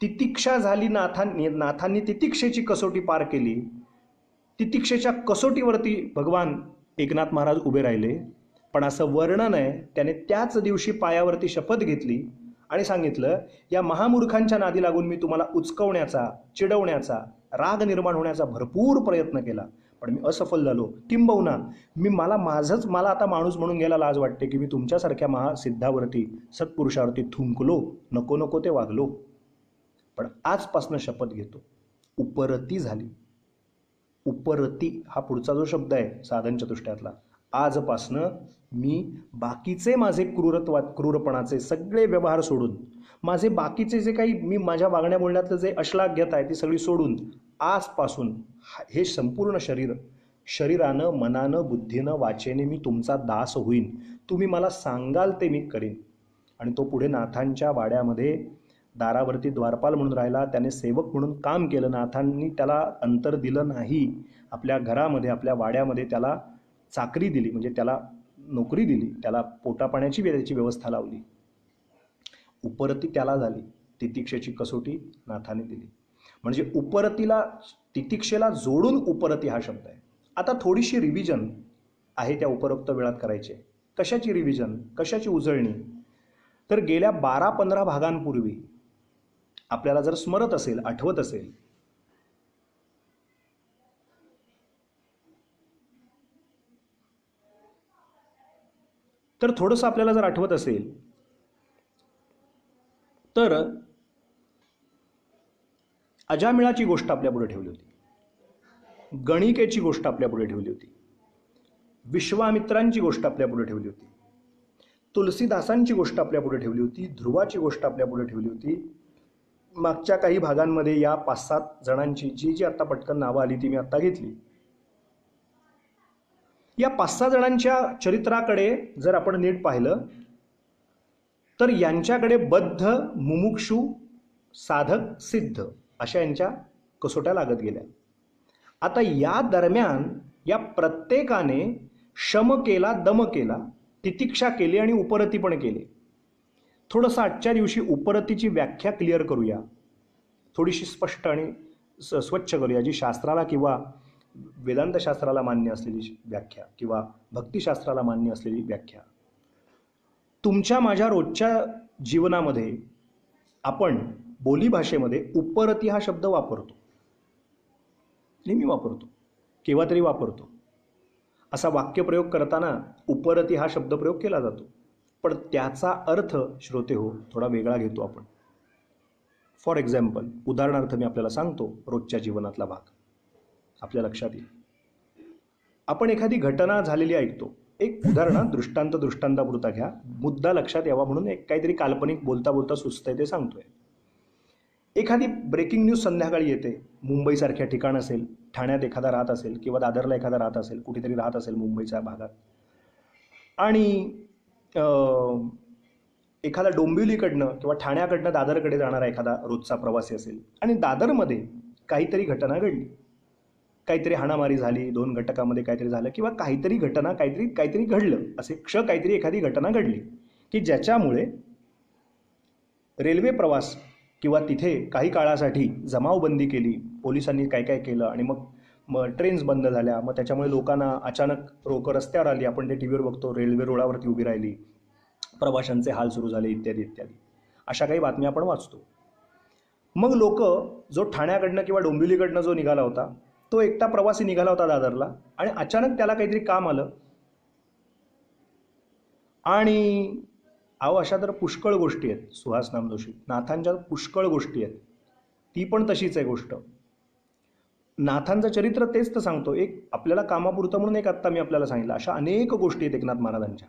तितिक्षा झाली, नाथांनी तितिक्षेची कसोटी पार केली. तितिक्षेच्या कसोटीवरती भगवान एकनाथ महाराज उभे राहिले. पण असं वर्णन आहे, त्याने त्याच दिवशी पायावरती शपथ घेतली आणि सांगितलं, या महामूर्खांच्या नादी लागून मी तुम्हाला उचकवण्याचा, चिडवण्याचा, राग निर्माण होण्याचा भरपूर प्रयत्न केला, पण मी असफल झालो. किंबहुना मला आता माणूस म्हणून घ्यायला लाज वाटते की मी तुमच्यासारख्या महासिद्धावरती, सत्पुरुषावरती थुंकलो, नको नको ते वागलो. पण आजपासनं शपथ घेतो, उपरती झाली. उपरती हा पुढचा जो शब्द आहे साधन चतुष्टयातला, आजपासनं मी बाकीचे माझे क्रूरपणाचे सगळे व्यवहार सोडून, माझे बाकीचे जे काही मी माझ्या वागण्या बोलण्यातलं जे अश्लाघ्यता आहे ती सगळी सोडून, आजपासून हे संपूर्ण शरीरानं, मनानं, बुद्धीनं, वाचेने मी तुमचा दास होईन. तुम्ही मला सांगाल ते मी करीन. आणि तो पुढे नाथांच्या वाड्यामध्ये दारावरती द्वारपाल म्हणून राहिला. त्याने सेवक म्हणून काम केलं. नाथांनी त्याला अंतर दिलं नाही. आपल्या घरामध्ये, आपल्या वाड्यामध्ये त्याला चाकरी दिली, म्हणजे त्याला नोकरी दिली, त्याला पोटापाण्याची त्याची व्यवस्था लावली. उपरती त्याला झाली. तितिक्षेची कसोटी नाथाने दिली. म्हणजे उपरतीला, तितिक्षेला जोडून उपरती हा शब्द आहे. आता थोडीशी रिव्हिजन आहे त्या उपरोक्त वेळात करायची. कशाची रिव्हिजन, कशाची उजळणी? तर गेल्या 12-15 भागांपूर्वी आपल्याला जर स्मरत असेल, आठवत असेल, तर थोडंसं आपल्याला जर आठवत असेल तर अजामिळाची गोष्ट आपल्यापुढे ठेवली होती, गणिकेची गोष्ट आपल्यापुढे ठेवली होती, विश्वामित्रांची गोष्ट आपल्यापुढे ठेवली होती, तुलसीदासांची गोष्ट आपल्यापुढे ठेवली होती, ध्रुवाची गोष्ट आपल्यापुढे ठेवली होती. मागच्या काही भागांमध्ये या 5-7 जणांची जी आता पटकन नावं आली ती मी आत्ता घेतली. या 5-6 जणांच्या चरित्राकडे जर आपण नीट पाहिलं तर यांच्याकडे बद्ध, मुमुक्षु, साधक, सिद्ध अशा यांच्या कसोट्या लागत गेल्या. आता या दरम्यान या प्रत्येकाने शम केला, दम केला, तितिक्षा केली आणि उपरती पण केली. थोडंसं आजच्या दिवशी उपरतीची व्याख्या क्लिअर करूया, थोडीशी स्पष्ट आणि स्वच्छ करूया, जी शास्त्राला किंवा वेदांतशास्त्राला मान्य असलेली व्याख्या किंवा भक्तिशास्त्राला मान्य असलेली व्याख्या. तुमच्या माझ्या रोजच्या जीवनामध्ये आपण बोलीभाषेमध्ये उपरती हा शब्द वापरतो, नेहमी वापरतो, केव्हा तरी वापरतो. असा वाक्यप्रयोग करताना उपरती हा शब्दप्रयोग केला जातो, पण त्याचा अर्थ श्रोते हो थोडा वेगळा घेतो आपण. फॉर एक्झाम्पल, उदाहरणार्थ मी आपल्याला सांगतो रोजच्या जीवनातला भाग आपल्या लक्षात येईल. आपण एखादी घटना झालेली ऐकतो. एक उदाहरण, दृष्टांतापुरता घ्या, मुद्दा लक्षात यावा म्हणून एक काहीतरी काल्पनिक बोलता बोलता सुचतंय ते सांगतोय. एखादी ब्रेकिंग न्यूज संध्याकाळी येते, मुंबईसारख्या ठिकाण असेल, ठाण्यात एखादा राहत असेल किंवा दादरला एखादा राहत असेल, कुठेतरी राहत असेल मुंबईच्या भागात, आणि एखादा डोंबिवलीकडनं किंवा ठाण्याकडनं दादरकडे जाणारा एखादा रोजचा प्रवासी असेल आणि दादरमध्ये काहीतरी घटना घडली, काहीतरी हाणामारी झाली, 2 घटकामध्ये काहीतरी झालं किंवा काहीतरी घटना काहीतरी घडलं, असे काहीतरी एखादी घटना घडली की ज्याच्यामुळे रेल्वे प्रवास किंवा तिथे काही काळासाठी जमावबंदी केली, पोलिसांनी काय काय केलं आणि मग ट्रेन्स बंद झाल्या, मग त्याच्यामुळे लोकांना अचानक रस्त्यावर आली, आपण ते टी व्हीवर बघतो, रेल्वे रुळावरती उभी राहिली, प्रवाशांचे हाल सुरू झाले, इत्यादी इत्यादी, अशा काही बातम्या आपण वाचतो. मग लोक, जो ठाण्याकडनं किंवा डोंबिवलीकडनं जो निघाला होता, तो एकटा प्रवासी निघाला होता दादरला आणि अचानक त्याला काहीतरी काम आलं आणि अशा तर पुष्कळ गोष्टी आहेत. सुहास नामदोशी, नाथांच्या पुष्कळ गोष्टी आहेत. ती पण तशीच आहे गोष्ट. नाथांचं चरित्र तेच तर सांगतो. एक आपल्याला कामापुरतं म्हणून एक आत्ता मी आपल्याला सांगितलं, अशा अनेक गोष्टी आहेत एकनाथ महाराजांच्या.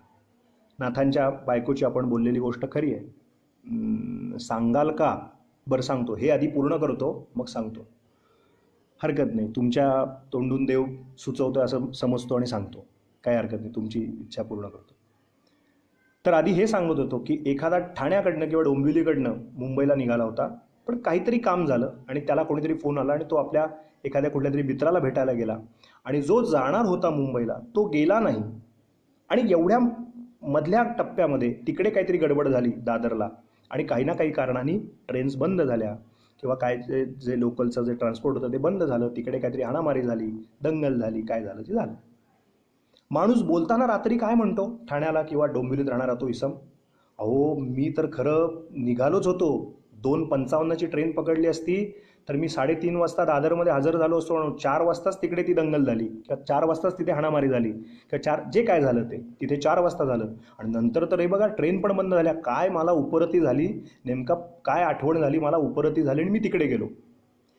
नाथांच्या बायकोची आपण बोललेली गोष्ट खरी आहे. सांगाल का? बरं सांगतो, हे आधी पूर्ण करतो मग सांगतो. हरकत नाही, तुमच्या तोंडून देव सुचवतो असं समजतो आणि सांगतो, काय हरकत नाही, तुमची इच्छा पूर्ण करतो. तर आधी हे सांगत होतो की एखादा ठाण्याकडनं किंवा डोंबिवलीकडनं मुंबईला निघाला होता, पण काहीतरी काम झालं आणि त्याला कोणीतरी फोन आला आणि तो आपल्या एखाद्या कुठल्या तरी मित्राला भेटायला गेला आणि जो जाणार होता मुंबईला तो गेला नाही. आणि एवढ्या मधल्या टप्प्यामध्ये तिकडे काहीतरी गडबड झाली दादरला आणि काही ना काही कारणाने ट्रेन्स बंद झाल्या किंवा काय जे लोकलचं जे ट्रान्सपोर्ट होतं ते बंद झालं, तिकडे काहीतरी हाणामारी झाली, दंगल झाली, काय झालं ते झालं. माणूस बोलताना रात्री काय म्हणतो, ठाण्याला किंवा डोंबिवलीत राहणारा तो इसम, अहो मी तर खरं निघालोच होतो, 2:55ची ट्रेन पकडली असती तर मी 3:30 वाजता दादरमध्ये हजर झालो असतो, 4 वाजताच तिकडे ती दंगल झाली किंवा 4 वाजताच तिथे हाणामारी झाली किंवा 4 जे काय झालं ते तिथे 4 वाजता झालं आणि नंतर तर हे बघा ट्रेन पण बंद झाल्या. काय मला उपरती झाली, नेमका काय आठवण झाली, मला उपरती झाली आणि मी तिकडे गेलो.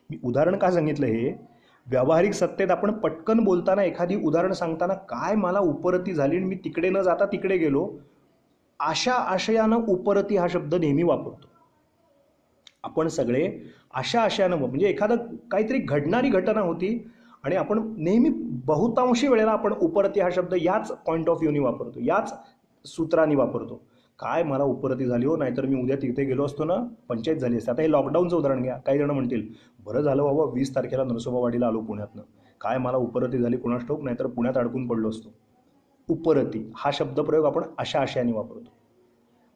मी उदाहरण का सांगितलं, हे व्यावहारिक सत्तेत आपण पटकन बोलताना एखादी उदाहरण सांगताना काय मला उपरती झाली आणि मी तिकडे न जाता तिकडे गेलो, अशा आशयानं उपरती हा शब्द नेहमी वापरतो आपण सगळे. अशा आशयानं, म्हणजे एखादं काहीतरी घडणारी घटना होती आणि आपण नेहमी बहुतांशी वेळेला आपण उपरती हा शब्द याच पॉईंट ऑफ व्ह्यूनी वापरतो, याच सूत्राने वापरतो. काय मला उपरती झाली हो, नाहीतर मी उद्या तिथे गेलो असतो ना, पंचायत झाली असते. आता हे लॉकडाऊनचं उदाहरण घ्या. काही जण म्हणतील बरं झालं बाबा 20 तारखेला नरसोबावाडीला आलो पुण्यातनं, काय मला उपरती झाली कुणास ठाऊक, नाहीतर पुण्यात अडकून पडलो असतो. उपरती हा शब्दप्रयोग आपण अशा आशयाने वापरतो.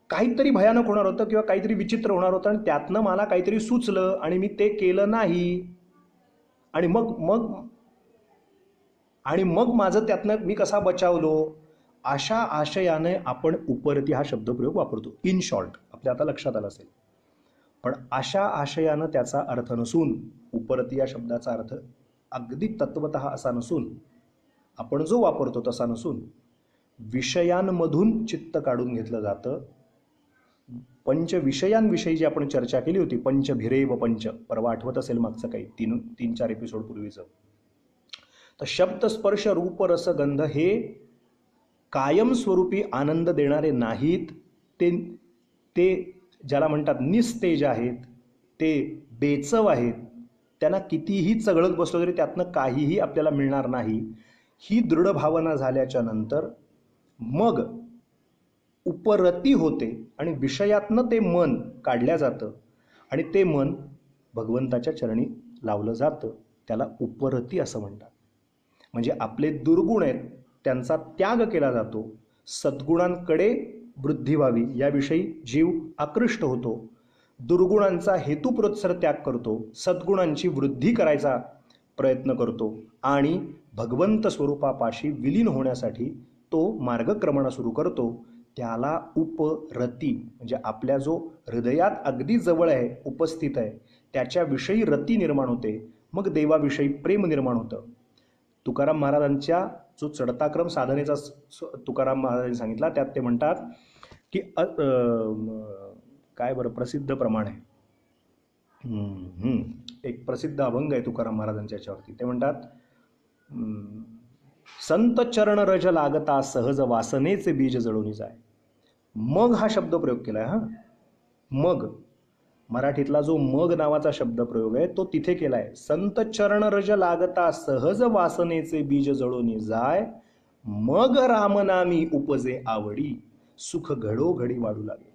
काहीतरी भयानक होणार होतं किंवा काहीतरी विचित्र होणार होतं आणि त्यातनं मला काहीतरी सुचलं आणि मी ते केलं नाही आणि मग माझं त्यातनं मी कसा बचावलो, अशा आशयाने आपण उपरती हा शब्दप्रयोग वापरतो. इन शॉर्ट, आपल्या आता लक्षात आलं असेल. पण अशा आशयानं त्याचा अर्थ नसून, उपरती या शब्दाचा अर्थ अगदी तत्वतः असा नसून, आपण जो वापरतो तसा नसून, विषयांमधून चित्त काढून घेतलं जातं. पंचविषयांविषयी जी आपण चर्चा केली होती, पंचभिरे व पंच, परवा आठवत असेल मागचं काही 3-4 एपिसोड पूर्वीचं, तर शब्द स्पर्श रूप रस गंध हे कायमस्वरूपी आनंद देणारे नाहीत. ते ज्याला म्हणतात निस्तेज आहेत, ते बेचव आहेत, त्यांना कितीही चघळत बसलो तरी त्यातनं काहीही आपल्याला मिळणार नाही. ही दृढ भावना झाल्याच्या नंतर मग उपरती होते आणि विषयातनं ते मन काढल्या जातं आणि ते मन भगवंताच्या चरणी लावलं जातं. त्याला उपरती असं म्हणतात. म्हणजे आपले दुर्गुण आहेत त्यांचा त्याग केला जातो, सद्गुणांकडे वृद्धी व्हावी याविषयी जीव आकृष्ट होतो, दुर्गुणांचा हेतुपुरस्सर त्याग करतो, सद्गुणांची वृद्धी करायचा प्रयत्न करतो आणि भगवंत स्वरूपापाशी विलीन होण्यासाठी तो मार्गक्रमण सुरू करतो. त्याला उपरती, म्हणजे आपल्या जो हृदयात अगदी जवळ आहे, उपस्थित आहे, त्याच्याविषयी रती निर्माण होते, मग देवाविषयी प्रेम निर्माण होतं. तुकाराम महाराजांच्या जो चढता क्रम साधनेचा तुकाराम महाराजांनी सांगितला, त्यात ते म्हणतात की काय बरं प्रसिद्ध प्रमाण आहे, एक प्रसिद्ध अभंग आहे तुकाराम महाराजांच्या याच्यावरती. ते म्हणतात, संत चरण रज लागता सहज वासनेचे बीज जळून जाय. मग हा शब्द प्रयोग केलाय. मग मराठीतला जो मग नावाचा शब्द प्रयोग आहे तो तिथे केलाय. संत चरण रज लागता सहज वासनेचे बीज जळोनी जाय, मग रामनामी उपजे आवडी, सुख घडोघडी वाढू लागे.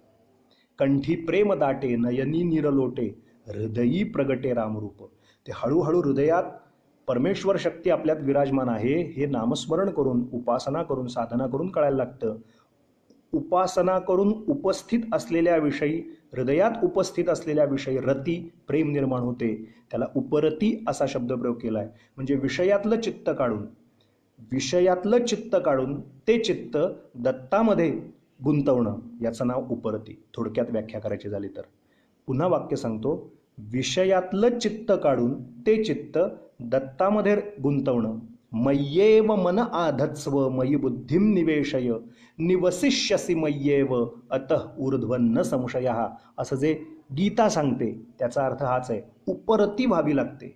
कंठी प्रेम दाटे नयनी निरलोटे, हृदयी प्रगटे रामरूप. ते हळूहळू हृदयात परमेश्वर शक्ती आपल्यात विराजमान आहे हे नामस्मरण करून, उपासना करून, साधना करून कळायला लागतं. उपासना करून उपस्थित असलेल्या विषयी, हृदयात उपस्थित असलेल्या विषयी रती, प्रेम निर्माण होते. त्याला उपरती असा शब्दप्रयोग केला आहे. म्हणजे विषयातलं चित्त काढून ते चित्त दत्तामध्ये गुंतवणं, याचं नाव उपरती. थोडक्यात व्याख्या करायची झाली तर पुन्हा वाक्य सांगतो. विषयातलं चित्त काढून ते चित्त दत्तामध्ये गुंतवणं. मय्येव मन आधत्स्व मयि बुद्धिम निवेशय, निवसिष्यसि मय्येव अतः ऊर्ध्वन्न संशयः. असं जे गीता सांगते त्याचा अर्थ हाच आहे. उपरती व्हावी लागते.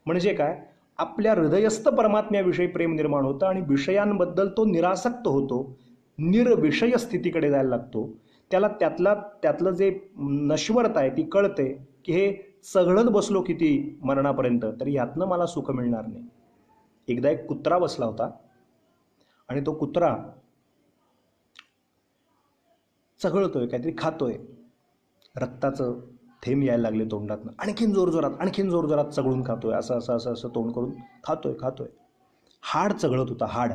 म्हणजे काय, आपल्या हृदयस्थ परमात्म्याविषयी प्रेम निर्माण होतं आणि विषयांबद्दल तो निरासक्त होतो, निर्विषय स्थितीकडे जायला लागतो. त्याला त्यातलं जे नश्वरता आहे ती कळते की हे चघळत बसलो किती मरणापर्यंत तरी यातनं मला सुख मिळणार नाही. एकदा एक कुत्रा बसला होता आणि तो कुत्रा चघळतोय, काहीतरी खातोय, रक्ताचं थेंब यायला लागले तोंडातनं, आणखीन जोरजोरात चघळून खातोय, असं तोंड करून खातोय. हाड चघळत होता, हाड.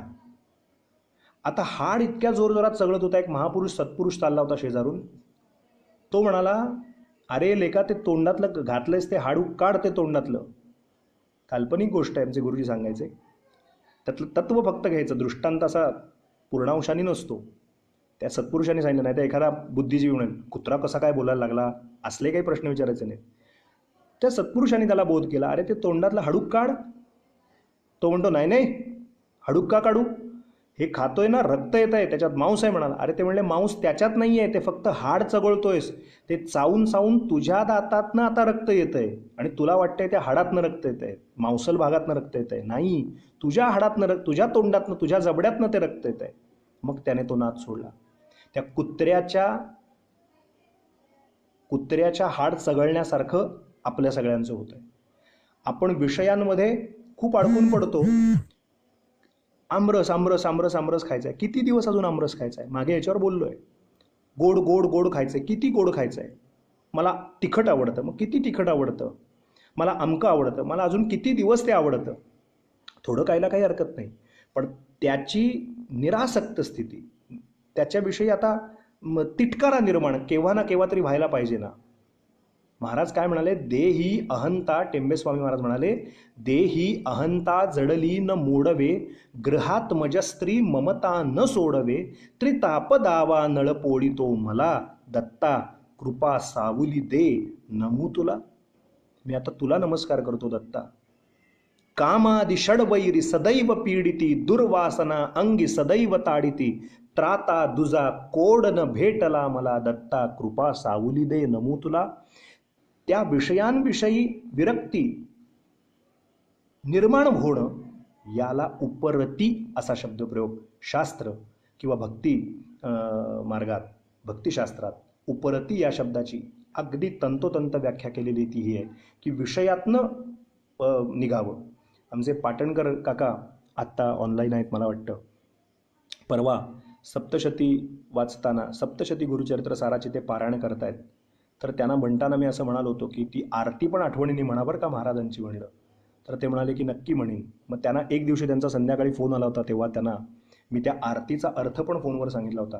आता हाड इतक्या जोरजोरात चघळत होता. एक महापुरुष सत्पुरुष चालला होता शेजारून. तो म्हणाला, अरे लेका, ते तोंडातलं घातलंयस ते हाडू काढ ते तोंडातलं. काल्पनिक गोष्ट आहे, आमचे गुरुजी सांगायचे. त्यातलं तत्व फक्त घ्यायचं, दृष्टांत असा पूर्णांशाने नसतो. त्या सत्पुरुषांनी सांगितलं. नाही तर एखादा बुद्धिजीवी म्हणेल, कुत्रा कसा काय बोलायला लागला, असले काही प्रश्न विचारायचे नाहीत. त्या सत्पुरुषांनी त्याला बोध केला, अरे ते तोंडातलं हाडूक काढ. तो म्हणतो, नाही हाडूक का काढू, हे खातोय ना, रक्त येत आहे, त्याच्यात मांस आहे म्हणाला. अरे ते म्हणले, मांस त्याच्यात नाही आहे, ते फक्त हाड चघळतोयस. ते चावून तुझ्या दातातनं आता रक्त येत आहे आणि तुला वाटतंय त्या हाडातनं रक्त येत आहे, मांसल भागातनं रक्त येत आहे. नाही, तुझ्या हाडातनं तुझ्या तोंडातनं, तुझ्या जबड्यातनं ते रक्त येत आहे. मग त्याने तो नाद सोडला. त्या कुत्र्याच्या हाड चघळण्यासारखं आपल्या सगळ्यांचं होत आहे. आपण विषयांमध्ये खूप अडकून पडतो. आमरस खायचा आहे. किती दिवस अजून आमरस खायचा आहे? मागे याच्यावर बोललोय. गोड खायचं आहे. किती गोड खायचं आहे? मला तिखट आवडतं, मग किती तिखट आवडतं? मला अमकं आवडतं, मला अजून किती दिवस ते आवडतं? थोडं खायला काही हरकत नाही, पण त्याची निरासक्त स्थिती, त्याच्याविषयी आता तिटकारा निर्माण केव्हा ना केव्हा तरी व्हायला पाहिजे ना. महाराज काय म्हणाले, देही अहंता, टेंबेस्वामी महाराज म्हणाले, देही अहंता जडली न मोडवे, ग्रहात मजस्त्री ममता न सोडवे, त्रिताप दावा नळ पोळीतो मला, दत्ता कृपा सावली दे नमू तुला. मी आता तुला नमस्कार करतो दत्ता. कामादि षडवैरी सदैव पीडिती, दुर्वासना अंगी सदैव ताडिती, त्राता दुजा कोड न भेटला मला, दत्ता कृपा सावली दे नमू तुला. त्या विषयांविषयी विरक्ती निर्माण होणं, याला उपरती असा शब्दप्रयोग शास्त्र किंवा भक्ती मार्गात, भक्तिशास्त्रात उपरती या शब्दाची अगदी तंतोतंत व्याख्या केलेली ती ही आहे की विषयातनं निघावं. आमचे पाटणकर काका आत्ता ऑनलाईन आहेत मला वाटतं. परवा सप्तशती वाचताना, सप्तशती गुरुचरित्र साराची ते पारायण करतायत, तर त्यांना म्हणताना मी असं म्हणालो होतो की ती आरती पण आठवणीने म्हणा बरं का महाराजांची म्हणलं. तर ते म्हणाले की नक्की म्हणेन. मग त्यांना एक दिवशी त्यांचा संध्याकाळी फोन आला होता, तेव्हा त्यांना मी त्या आरतीचा अर्थ पण फोनवर सांगितला होता.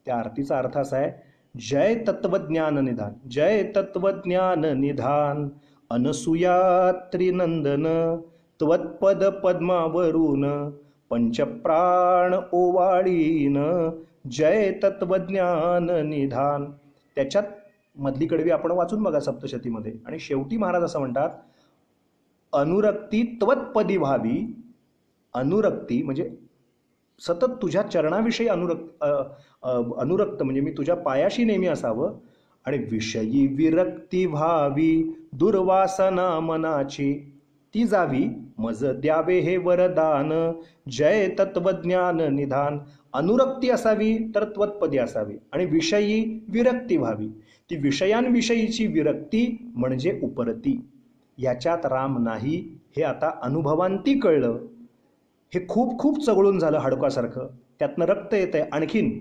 त्या आरतीचा अर्थ असा आहे, जय तत्वज्ञान निधान, जय तत्वज्ञान निधान, अनसुया त्रिनंदन, त्वत्पद पद्मावरून पंचप्राण ओवाळीन, जय तत्वज्ञान निधान. त्याच्यात मधली कडवी आपण वाचून बघा सप्तशतीमध्ये. आणि शेवटी महाराज असं म्हणतात, अनुरक्ती त्वत्पदी व्हावी. अनुरक्ती म्हणजे सतत तुझ्या चरणाविषयी अनुरक्त म्हणजे मी तुझ्या पायाशी नेहमी असावं. आणि विषयी विरक्ती व्हावी, दुर्वासना मनाची ती जावी, मज द्यावे हे वरदान, जय तत्वज्ञान निधान. अनुरक्ती असावी तर त्वत्पदी असावी आणि विषयी विरक्ती व्हावी. ती विषयांविषयीची विरक्ती म्हणजे उपरती. याच्यात राम नाही हे आता अनुभवांती कळलं. हे खूप खूप चघळून झालं हाडकासारखं. त्यातनं रक्त येतंय आणखीन.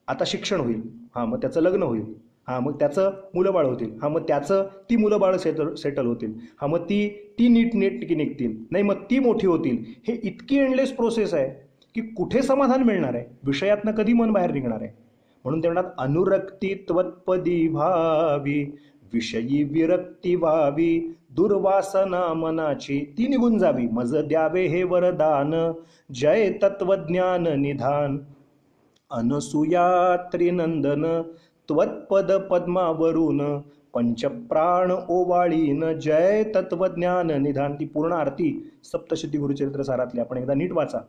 आता शिक्षण होईल, हां मग त्याचं लग्न होईल, हां मग त्याचं मुलंबाळ होतील, हां मग त्याचं ती मुलंबाळं सेटल होतील, हां मग ती नीट निघतील, नाही मग ती मोठी होतील. हे इतकी एंडलेस प्रोसेस आहे की कुठे समाधान मिळणार आहे? विषयातनं कधी मन बाहेर निघणार आहे? म्हणून ते म्हणतात अनुरक्ती त्वत्पदी व्हावी, विषयी विरक्ती व्हावी, दुर्वासना मनाची ती निघून जावी. मज द्यावे हे वरदान, जय तत्वज्ञान निधान. अनसुया त्रिनंदन, त्वत्पद पद्मावरून, पंचप्राण ओवाळीन, जय तत्वज्ञान निधान. ती पूर्ण आरती सप्तशती गुरुचरित्र सारातली आपण एकदा नीट वाचा,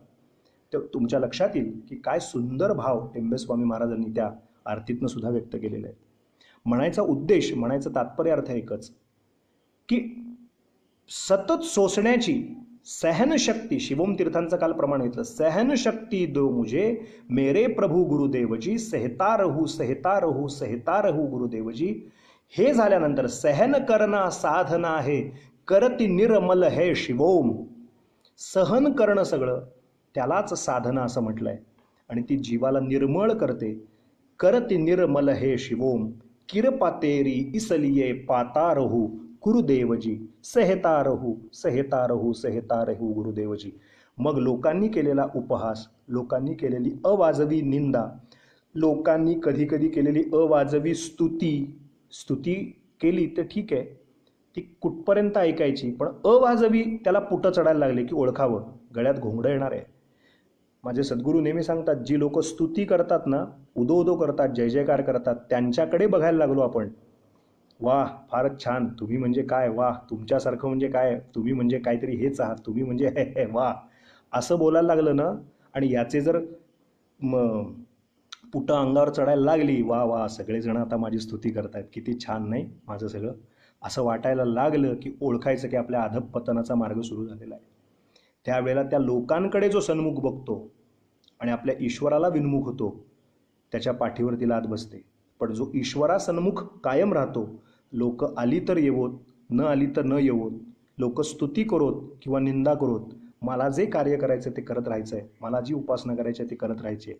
तर तुमच्या लक्षात येईल की काय सुंदर भाव टेंबेस्वामी महाराजांनी त्या आरतीतनं सुद्धा व्यक्त केलेले आहेत. म्हणायचा उद्देश, म्हणायचं तात्पर्य अर्थ एकच की सतत सोसण्याची सहनशक्ती, शिवम तीर्थांचं काल प्रमाण घेतलं, सहनशक्ती दो मुझे मेरे प्रभु गुरुदेवजी, सहता रहू सहता रहू सहता रहू गुरुदेवजी. हे झाल्यानंतर सहन करणं साधना आहे, करती निर्मल है शिवोम. सहन करणं सगळं त्यालाच साधना असं म्हटलंय आणि ती जीवाला निर्मळ करते. करती निर्मल हे शिवोम, किरपा तेरी इसलिए पाता रहू गुरुदेवजी, सहता रहू सहता रहू सहता रहू गुरुदेवजी. मग लोकांनी केलेला उपहास, लोकांनी केलेली अवाजवी निंदा, लोकांनी कधी कधी केलेली अवाजवी स्तुती केली तर ठीक आहे, ती कुठपर्यंत ऐकायची, पण अवाजवी त्याला पुटं चढायला लागले की ओळखावं, गळ्यात घोंगडं येणार आहे. माझे सद्गुरू नेहमी सांगतात, जी लोक स्तुती करतात ना, उदो करतात, जय जयकार करतात, त्यांच्याकडे बघायला लागलो आपण. वाह फारच छान, तुम्ही म्हणजे काय, वाह तुमच्यासारखं म्हणजे काय, तुम्ही म्हणजे काहीतरी हेच आहात, तुम्ही म्हणजे हे वाह, असं बोलायला लागलं ना, आणि याचे जर पुटं अंगावर चढायला लागली, वा वा सगळेजण आता माझी स्तुती करतायत, किती छान नाही माझं सगळं, असं वाटायला लागलं की ओळखायचं की आपल्या अधःपतनाचा मार्ग सुरू झालेला आहे. त्यावेळेला त्या लोकांकडे जो सन्मुख बघतो आणि आपल्या ईश्वराला विन्मुख होतो, त्याच्या पाठीवरती लाथ बसते. पण जो ईश्वरा सन्मुख कायम राहतो, लोक आली तर येवोत, न आली तर न येवोत, लोक स्तुती करोत किंवा निंदा करोत, मला जे कार्य करायचं ते करत राहायचं आहे, मला जी उपासना करायची आहे ते करत राहायची आहे.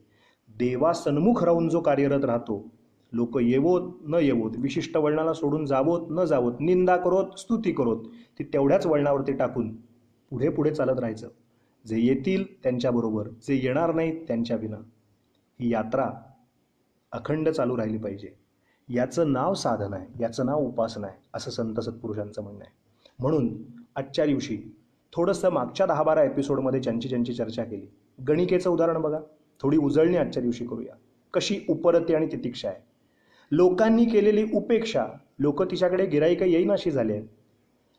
देवा सन्मुख राहून जो कार्यरत राहतो, लोक येवोत न येवोत, विशिष्ट वळणाला सोडून जावोत न जावोत, निंदा करोत स्तुती करोत, ती तेवढ्याच वळणावरती टाकून पुढे पुढे चालत राहायचं. जे येतील त्यांच्याबरोबर, जे येणार नाहीत त्यांच्या विना. ही यात्रा अखंड चालू राहिली पाहिजे. याचं नाव साधना आहे, याचं नाव उपासना आहे, असं संत सत्पुरुषांचं म्हणणं आहे. म्हणून आजच्या दिवशी थोडंसं मागच्या 10-12 एपिसोडमध्ये ज्यांची चर्चा केली, गणिकेचं उदाहरण बघा, थोडी उजळणी आजच्या दिवशी करूया. कशी उपरती आणि तितिक्षा आहे. लोकांनी केलेली उपेक्षा, लोक तिच्याकडे गिराईक येईनाशी झाले आहेत,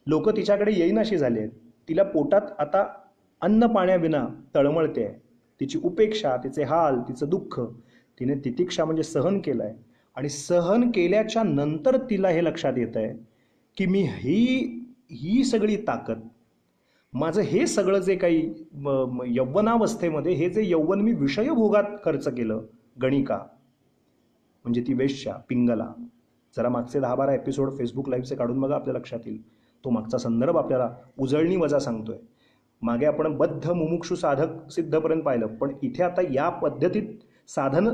लोक तिच्याकडे येईनाशी झाले आहेत, तिला पोटात आता अन्न पाण्याविना तळमळते आहे. तिची उपेक्षा, तिचे हाल, तिचं दुःख, तिने तितिक्षा म्हणजे सहन केलं आहे. आणि सहन केल्याच्या नंतर तिला हे लक्षात येत आहे की मी ही सगळी ताकद, माझं हे सगळं जे काही यौवनावस्थेमध्ये हे जे यौवन मी विषयभोगात खर्च केलं, गणिका म्हणजे ती वेश्या पिंगला. जरा मागचे 10-12 एपिसोड फेसबुक लाईव्हचे काढून बघा, आपल्या लक्षात येईल. तो मागचा संदर्भ आपल्याला उजळणी वजा सांगतोय. मागे आपण बद्ध मुमुक्षु साधक सिद्धपर्यंत पाहिलं, पण इथे आता या पद्धतीत साधन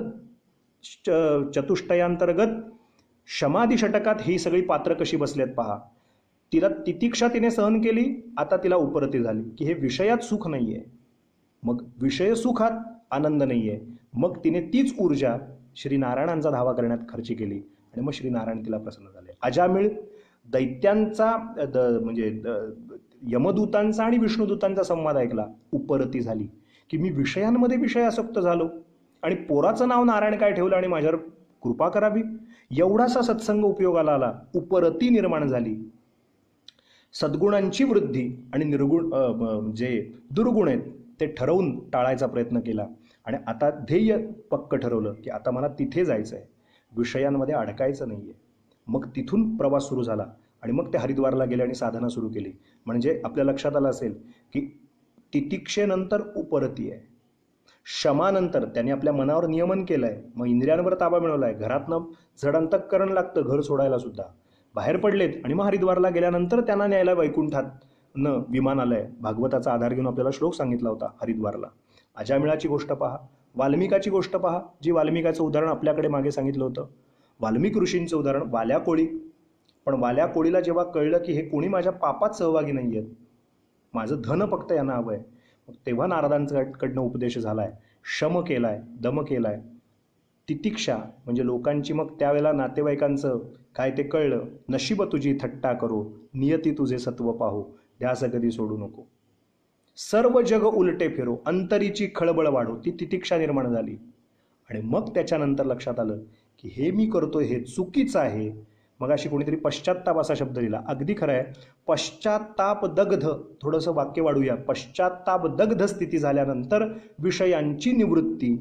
चतुष्टयांतर्गत शमाधी षटकात ही सगळी पात्र कशी बसल्यात पहा. तिला तितिक्षा तिने सहन केली, आता तिला उपरती झाली की हे विषयात सुख नाही आहे, मग विषय सुखात आनंद नाही आहे. मग तिने तीच ऊर्जा श्रीनारायणांचा धावा करण्यात खर्ची केली आणि मग श्रीनारायण तिला प्रसन्न झाले. अजामिळ दैत्यांचा म्हणजे यमदूतांचा आणि विष्णुदूतांचा संवाद ऐकला, उपरती झाली की मी विषयांमध्ये विषयासक्त झालो आणि पोराचं नाव नारायण काय ठेवलं आणि माझ्यावर कृपा करावी. एवढासा सत्संग उपयोगाला आला, उपरती निर्माण झाली. सद्गुणांची वृद्धी आणि निर्गुण जे दुर्गुण आहेत ते ठरवून टाळायचा प्रयत्न केला आणि आता ध्येय पक्क ठरवलं की आता मला तिथे जायचं आहे, विषयांमध्ये अडकायचं नाही आहे. मग तिथून प्रवास सुरू झाला आणि मग ते हरिद्वारला गेले आणि साधना सुरू केली. म्हणजे आपल्या लक्षात आलं असेल की तितिक्षेनंतर उपरती आहे. शमानंतर त्याने आपल्या मनावर नियमन केलंय, मग इंद्रियांवर ताबा मिळवलाय, घरातनं जड अंतःकरण लागतं घर सोडायला सुद्धा, बाहेर पडलेत आणि मग हरिद्वारला गेल्यानंतर त्यांना न्यायला वैकुंठात विमान आलंय. भागवताचा आधार घेऊन आपल्याला श्लोक सांगितला होता हरिद्वारला. अजामिळाची गोष्ट पहा, वाल्मिकाची गोष्ट पहा, जी वाल्मिकाचं उदाहरण आपल्याकडे मागे सांगितलं होतं. वाल्मिक ऋषींचं उदाहरण वाल्या कोळी. पण वाल्या कोळीला जेव्हा कळलं की हे कोणी माझ्या पापात सहभागी नाही आहेत, माझं धन फक्त यांना हवं आहे, मग तेव्हा नारदांकडनं उपदेश झालाय, शम केलाय, दम केलाय, तितिक्षा म्हणजे लोकांची, मग त्यावेळेला नातेवाईकांचं काय ते कळलं, नशीब तुझी थट्टा करो, नियती तुझे सत्व पाहो, ध्यास कधी सोडू नको, सर्व जग उलटे फिरो, अंतरीची खळबळ वाढो, ती तितिक्षा निर्माण झाली. आणि मग त्याच्यानंतर लक्षात आलं की हे मी करतोय हे चुकीचं आहे. मग अशी कोणीतरी पश्चात्ताप असा शब्द दिला, अगदी खरं आहे. पश्चात्ताप दग्ध, थोडंसं वाक्य वाढूया, पश्चात्ताप दग्ध स्थिती झाल्यानंतर विषयांची निवृत्ती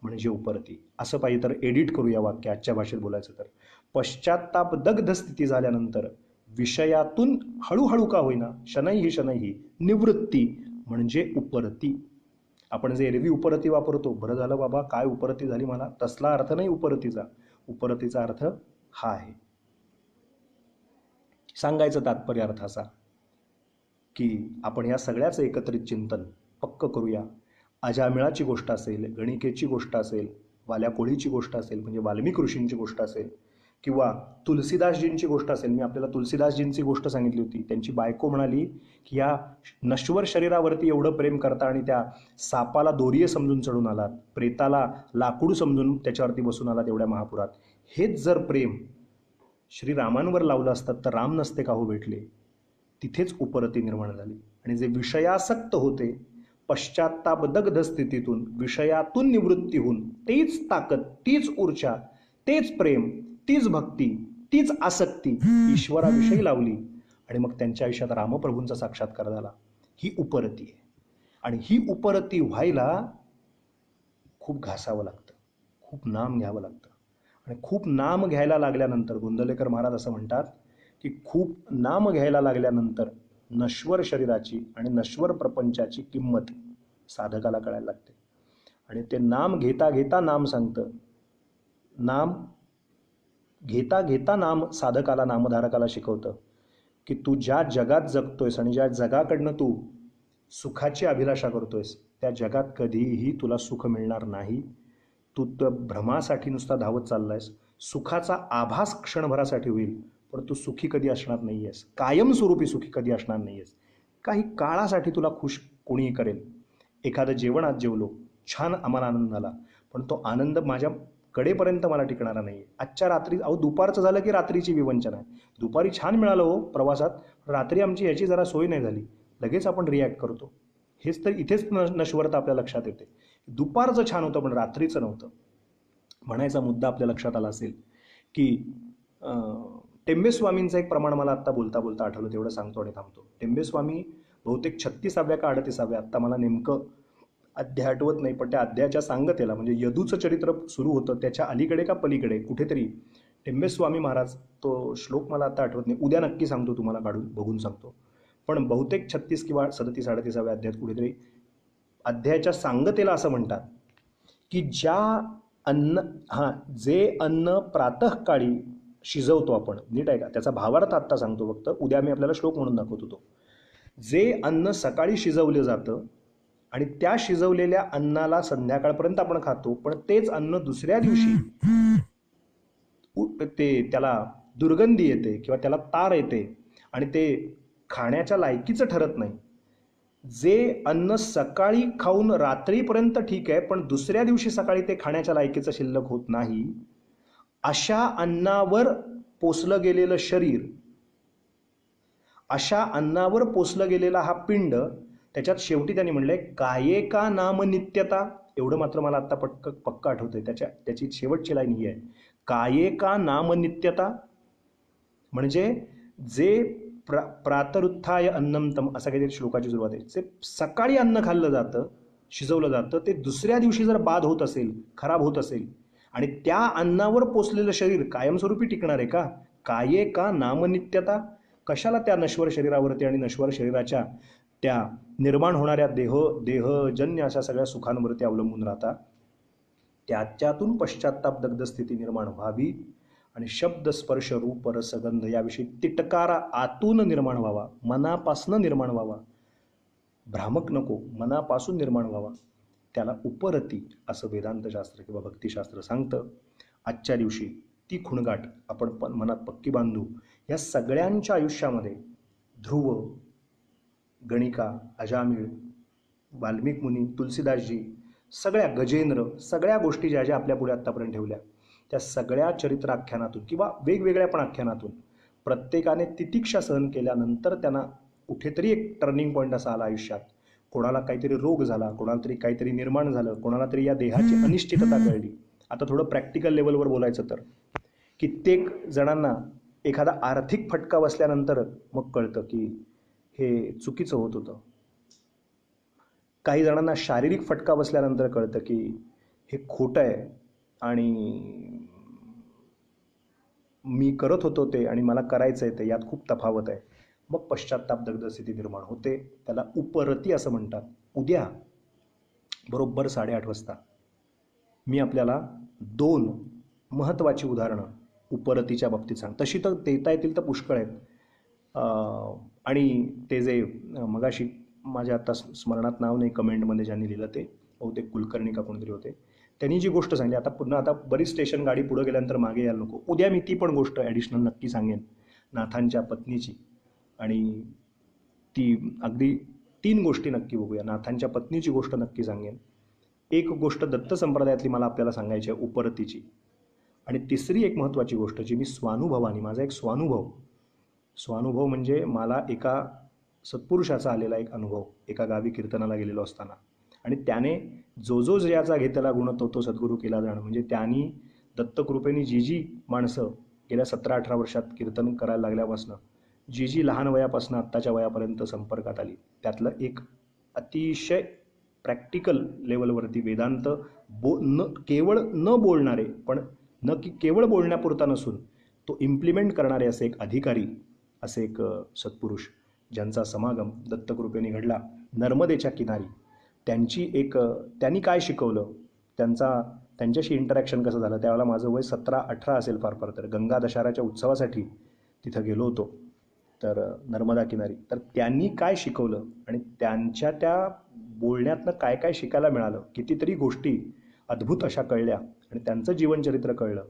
म्हणजे उपरती, असं पाहिजे तर एडिट करूया वाक्य आजच्या भाषेत बोलायचं तर. पश्चात्ताप दग्ध स्थिती झाल्यानंतर विषयातून हळूहळू का होईना, शनैही निवृत्ती म्हणजे उपरती. आपण जे एरवी उपरती वापरतो, बरं झालं बाबा काय उपरती झाली मला, तसला अर्थ नाही उपरतीचा. उपरतीचा अर्थ हा आहे. सांगायचं तात्पर्य अर्थ असा की आपण या सगळ्याचं एकत्रित चिंतन पक्क करूया. अजामिळाची गोष्ट असेल, गणिकेची गोष्ट असेल, वाल्या कोळीची गोष्ट असेल म्हणजे वाल्मिक ऋषींची गोष्ट असेल, किंवा तुलसीदासजींची गोष्ट असेल. मी आपल्याला तुलसीदासजींची गोष्ट सांगितली होती. त्यांची बायको म्हणाली की या नश्वर शरीरावरती एवढं प्रेम करता आणि त्या सापाला दोरीये समजून चढून आलात, प्रेताला लाकूड समजून त्याच्यावरती बसून आलात एवढ्या महापुरात, हेच जर प्रेम श्रीरामांवर लावलं असतात तर राम नसते का हो भेटले. तिथेच उपरती निर्माण झाली. आणि जे विषयासक्त होते, पश्चात्ताप दग्ध स्थितीतून विषयातून निवृत्ती होऊन तेच ताकद, तीच ऊर्जा, तेच प्रेम, तीच भक्ती, तीच आसक्ती ईश्वराविषयी लावली आणि मग त्यांच्या आयुष्यात रामप्रभूंचा साक्षात्कार झाला. ही उपरती आहे. आणि ही उपरती व्हायला खूप घासावं लागतं, खूप नाम घ्यावं लागतं. आणि खूप नाम घ्यायला लागल्यानंतर गोंदवलेकर महाराज असं म्हणतात की खूप नाम घ्यायला लागल्यानंतर नश्वर शरीराची आणि नश्वर प्रपंचाची किंमत साधकाला कळायला लागते. आणि ते नाम घेता घेता नाम सांगतं, नाम घेता घेता नाम साधकाला, नामधारकाला शिकवतं की तू ज्या जगात जगतोयस आणि ज्या जगाकडनं तू सुखाची अभिलाषा करतोयस, त्या जगात कधीही तुला सुख मिळणार नाही. तू त्या भ्रमासाठी नुसता धावत चाललायस. सुखाचा आभास क्षणभरासाठी होईल, पण तू सुखी कधी असणार नाही आहेस, कायमस्वरूपी सुखी कधी असणार नाही आहेस. काही काळासाठी तुला खुश कोणीही करेल. एखादं जेवण आज जेवलो, छान आम्हाला आनंद झाला, पण तो आनंद माझ्या कडेपर्यंत मला टिकणारा नाही आहे. आजच्या रात्री, अहो दुपारचं झालं की रात्रीची विवंचना आहे. दुपारी छान मिळालं हो प्रवासात, रात्री आमची याची जरा सोय नाही झाली, लगेच आपण रिॲक्ट करतो. हेच तर इथेच नश्वरता आपल्या लक्षात येते. दुपारचं छान होतं पण रात्रीचं नव्हतं. म्हणायचा मुद्दा आपल्या लक्षात आला असेल की टेंबेस्वामींचं एक प्रमाण मला आत्ता बोलता बोलता आठवलं, तेवढं सांगतो आणि थांबतो. टेंबेस्वामी बहुतेक 36व्या का 38व्या, आत्ता मला नेमकं अध्याय आठवत नाही, पण त्या अध्यायाच्या सांगतेला म्हणजे यदूचं चरित्र सुरू होतं त्याच्या अलीकडे का पलीकडे कुठेतरी टेंबेस्वामी महाराज, तो श्लोक मला आता आठवत नाही, उद्या नक्की सांगतो तुम्हाला, काढून बघून सांगतो. पण बहुतेक 36 किंवा 37-38व्या अध्यायात कुठेतरी अध्यायाच्या सांगतेला असं म्हणतात की जे अन्न प्रातःकाळी शिजवतो आपण, नीट आहे का, त्याचा भावार्थ आत्ता सांगतो फक्त, उद्या मी आपल्याला श्लोक म्हणून दाखवतो. तो जे अन्न सकाळी शिजवलं जातं आणि त्या शिजवलेल्या अन्नाला संध्याकाळपर्यंत आपण खातो, पण तेच अन्न दुसऱ्या दिवशी त्याला दुर्गंधी येते किंवा त्याला तार येते आणि ते खाण्याच्या लायकीचं ठरत नाही. जे अन्न सकाळी खाऊन रात्रीपर्यंत ठीक आहे, पण दुसऱ्या दिवशी सकाळी ते खाण्याच्या लायकीचं शिल्लक होत नाही, अशा अन्नावर पोसलं गेलेलं शरीर, अशा अन्नावर पोसलं गेलेला हा पिंड, त्याच्यात शेवटी त्यांनी म्हणलंय काये का नाम नित्यता. एवढं मात्र मला आत्ता पक्का आठवतंय, त्याची शेवटची लाईन ही आहे, काये का नाम नित्यता. म्हणजे जे प्रातरुत्थाय अन्नमतम असं काहीतरी श्लोकाची सुरुवात आहे. जे सकाळी अन्न खाल्लं जातं, शिजवलं जातं, ते दुसऱ्या दिवशी जर बाद होत असेल, खराब होत असेल, आणि त्या अन्नावर पोचलेलं शरीर कायमस्वरूपी टिकणार आहे का. काये का नामनित्यता. कशाला त्या नश्वर शरीरावरती आणि नश्वर शरीराच्या त्या निर्माण होणाऱ्या देहजन्य अशा सगळ्या सुखांवरती अवलंबून राहता. त्याच्यातून पश्चात्ताप दग्ध स्थिती निर्माण व्हावी आणि शब्द स्पर्श रूप रसगंध याविषयी तिटकारा आतून निर्माण व्हावा, मनापासून निर्माण व्हावा, भ्रामक नको, मनापासून निर्माण व्हावा, त्याला उपरती असं वेदांतशास्त्र किंवा भक्तिशास्त्र सांगतं. आजच्या दिवशी ती खुणगाठ आपण मनात पक्की बांधू. या सगळ्यांच्या आयुष्यामध्ये ध्रुव, गणिका, अजामिळ, वाल्मिक मुनी, तुलसीदासजी, सगळ्या गजेंद्र, सगळ्या गोष्टी ज्या ज्या आपल्या पुढे आत्तापर्यंत ठेवल्या, त्या सगळ्या चरित्राख्यानातून किंवा वेगवेगळ्या पण आख्यानातून प्रत्येकाने तितिक्षा सहन केल्यानंतर त्यांना कुठेतरी एक टर्निंग पॉईंट असा आला आयुष्यात. कोणाला काहीतरी रोग झाला, कोणाला तरी काहीतरी निर्माण झालं, कोणाला तरी या देहाची अनिश्चितता कळली. आता थोडं प्रॅक्टिकल लेवलवर बोलायचं तर कित्येक जणांना एखादा आर्थिक फटका बसल्यानंतर मग कळतं की हे चुकीचं होत होतं. काही जणांना शारीरिक फटका बसल्यानंतर कळतं की हे खोटं आहे आणि मी करत होतो ते आणि मला करायचं आहे ते, यात खूप तफावत आहे. मग पश्चात्ताप दग्ध स्थिती निर्माण होते. त्याला उपरती असं म्हणतात. उद्या बरोबर 8:30 वाजता मी आपल्याला 2 महत्त्वाची उदाहरणं उपरतीच्या बाबतीत सांग. तशी तर देता येतील तर पुष्कळ आहेत. आणि ते जे मगाशी माझ्या आता स्मरणात नाव नाही, कमेंटमध्ये ज्यांनी लिहिलं ते बहुतेक कुलकर्णी का कोणतरी होते, त्यांनी जी गोष्ट सांगली, आता पुन्हा आता बरीच स्टेशन गाडी पुढं गेल्यानंतर मागे यायला नको. उद्या मी ती पण गोष्ट ॲडिशनल नक्की सांगेन नाथांच्या पत्नीची. आणि ती अगदी 3 गोष्टी नक्की बघूया. नाथांच्या पत्नीची गोष्ट नक्की सांगेन, एक गोष्ट दत्त संप्रदायातली मला आपल्याला सांगायची आहे उपरतीची, आणि तिसरी एक महत्त्वाची गोष्ट जी मी स्वानुभवानी, माझा एक स्वानुभव म्हणजे मला एका सत्पुरुषाचा आलेला एक अनुभव. एका गावी कीर्तनाला गेलेलो असताना, आणि त्याने जो ज्याचा घेतला गुण तो सद्गुरू केला जाणं, म्हणजे त्यांनी दत्तकृपेने जी माणसं गेल्या 17-18 वर्षात कीर्तन करायला लागल्यापासून जी लहान वयापासून आत्ताच्या वयापर्यंत संपर्कात आली, त्यातलं एक अतिशय प्रॅक्टिकल लेवलवरती वेदांत केवळ न बोलणारे, पण केवळ बोलण्यापुरता नसून तो इम्प्लिमेंट करणारे असे एक अधिकारी, असे एक सत्पुरुष ज्यांचा समागम दत्तकृपेने घडला नर्मदेच्या किनारी. त्यांनी काय शिकवलं, त्यांच्याशी इंटरॅक्शन कसं झालं. त्यावेळेला माझं वय 17-18 असेल फार फार तर. गंगा दशहऱ्याच्या उत्सवासाठी तिथं गेलो होतो तर नर्मदा किनारी. तर त्यांनी काय शिकवलं आणि त्यांच्या त्या बोलण्यातनं काय काय शिकायला मिळालं, कितीतरी गोष्टी अद्भुत अशा कळल्या आणि त्यांचं जीवनचरित्र कळलं.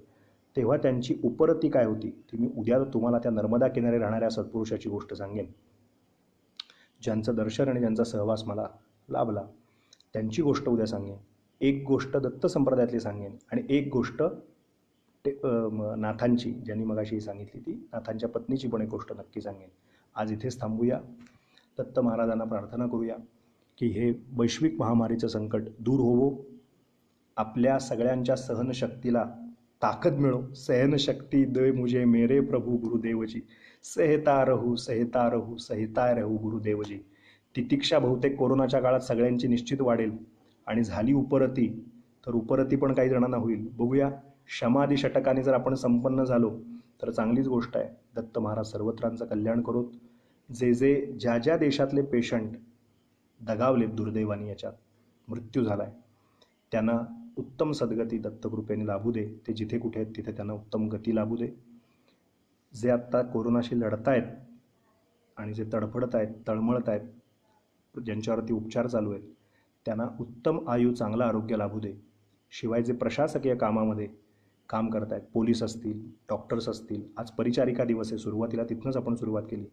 तेव्हा त्यांची उपरती काय होती ती मी उद्या तुम्हाला त्या नर्मदा किनारी राहणाऱ्या सत्पुरुषाची गोष्ट सांगेन, ज्यांचं दर्शन आणि ज्यांचा सहवास मला लाभला. त्यांची गोष्ट उद्या सांगेन. एक गोष्ट दत्त संप्रदायातली सांगेन आणि एक गोष्ट नाथांची, ज्यांनी मगाशी सांगितली ती नाथांच्या पत्नीची पण एक गोष्ट नक्की सांगेन. आज इथेच थांबूया. दत्त महाराजांना प्रार्थना करूया की हे वैश्विक महामारीचं संकट दूर होवो, आपल्या सगळ्यांच्या सहनशक्तीला ताकद मिळो. सहनशक्ती दे मुझे मेरे प्रभु गुरुदेवजी, सहता रहू सहिता रहू गुरुदेवजी. तितिक्षा बहुतेक कोरोनाच्या काळात सगळ्यांची निश्चित वाढेल आणि झाली उपरती तर उपरती पण काही जणांना होईल. बघूया. क्षमादी षटकाने जर आपण संपन्न झालो तर चांगलीच गोष्ट आहे. दत्त महाराज सर्वत्रांचं कल्याण करोत. ज्या ज्या देशातले पेशंट दगावलेत दुर्दैवानी, याच्यात मृत्यू झालाय, त्यांना उत्तम सद्गती दत्तकृपेने लाभू दे. ते जिथे कुठे आहेत तिथे त्यांना उत्तम गती लाभू दे. जे आत्ता कोरोनाशी लढतायत आणि जे तडफडत आहेत, तळमळत आहेत, ज्यांच्यावरती उपचार चालू आहेत, त्यांना उत्तम आयु, चांगलं आरोग्य लाभू दे. शिवाय जे प्रशासकीय कामामध्ये काम करत आहेत, पोलीस असतील, डॉक्टर्स असतील, आज परिचारिका दिवस आहे, सुरुवातीला तिथनंच आपण सुरुवात केली,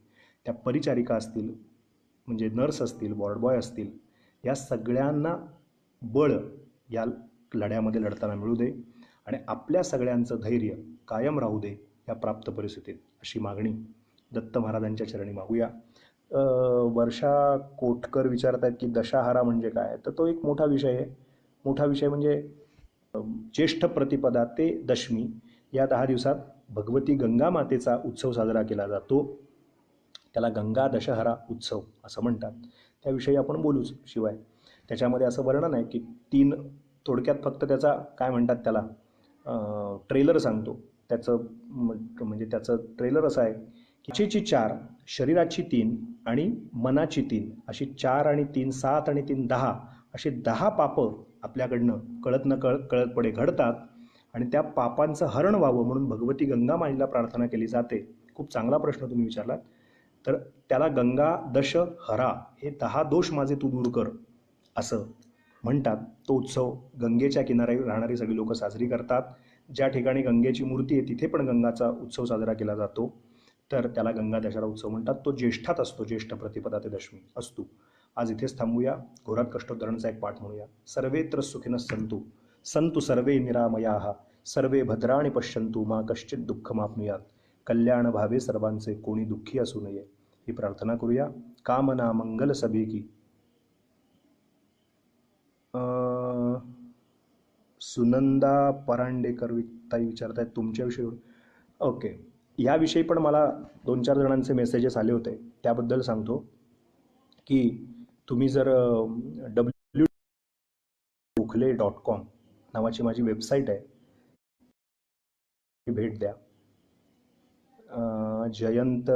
त्या परिचारिका असतील, म्हणजे नर्स असतील, वॉर्डबॉय असतील, या सगळ्यांना बळ या लढ्यामध्ये लढताना मिळू दे आणि आपल्या सगळ्यांचं धैर्य कायम राहू दे या प्राप्त परिस्थितीत, अशी मागणी दत्त महाराजांच्या चरणी मागूया. वर्षा कोटकर विचारत आहेत की दशाहरा म्हणजे काय, तर तो एक मोठा विषय आहे. मोठा विषय म्हणजे ज्येष्ठ प्रतिपदा ते दशमी या 10 दिवसात भगवती गंगा मातेचा उत्सव साजरा केला जातो. त्याला गंगा दशहरा उत्सव असं म्हणतात. त्याविषयी आपण बोलूच. शिवाय त्याच्यामध्ये असं वर्णन आहे की 3 थोडक्यात फक्त त्याचा काय म्हणतात त्याला ट्रेलर सांगतो. त्याचं म्हणजे त्याचं ट्रेलर असं आहे इच्छेची 4, शरीराची 3 आणि मनाची 3 अशी 4 आणि 3 7 आणि 3 10 अशी 10 पापं आपल्याकडनं कळत न कळतपणे घडतात आणि त्या पापांचं हरण व्हावं म्हणून भगवती गंगा माईला प्रार्थना केली जाते. खूप चांगला प्रश्न तुम्ही विचारलात. तर त्याला गंगा दश हरा, हे 10 दोष माझे तू दूर कर असं म्हणतात. तो उत्सव गंगेच्या किनारी राहणारी सगळी लोक साजरी करतात. ज्या ठिकाणी गंगेची मूर्ती आहे तिथे पण गंगाचा उत्सव साजरा केला जातो. तर त्याला गंगा दशहरा उत्सव म्हणतात. तो ज्येष्ठात असतो, ज्येष्ठ प्रतिपदा ते दशमी असतो. आज इथेच थांबूया. घोरात कष्टोद्धरणचा एक पाठ म्हणूया. सर्वेत्र सुखिनः सन्तु सन्तु सर्वे निरामयाः सर्वे भद्राणि पश्यन्तु मा कश्चित् दुःखमाप्नुयात्. कल्याण भावे सर्वांचे, कोणी दुःखी असू नये, ही प्रार्थना करूया. कामना मंगल सभी की. सुनंदा परांडेकर ताई विचारतायत तुमच्याविषयी. ओके, याविषयी पण मला 2-4 जणांचे मेसेजेस आले होते. त्याबद्दल सांगतो की तुम्ही जर www.gokhale.com नावाची माझी वेबसाईट आहे, भेट द्या. जयंत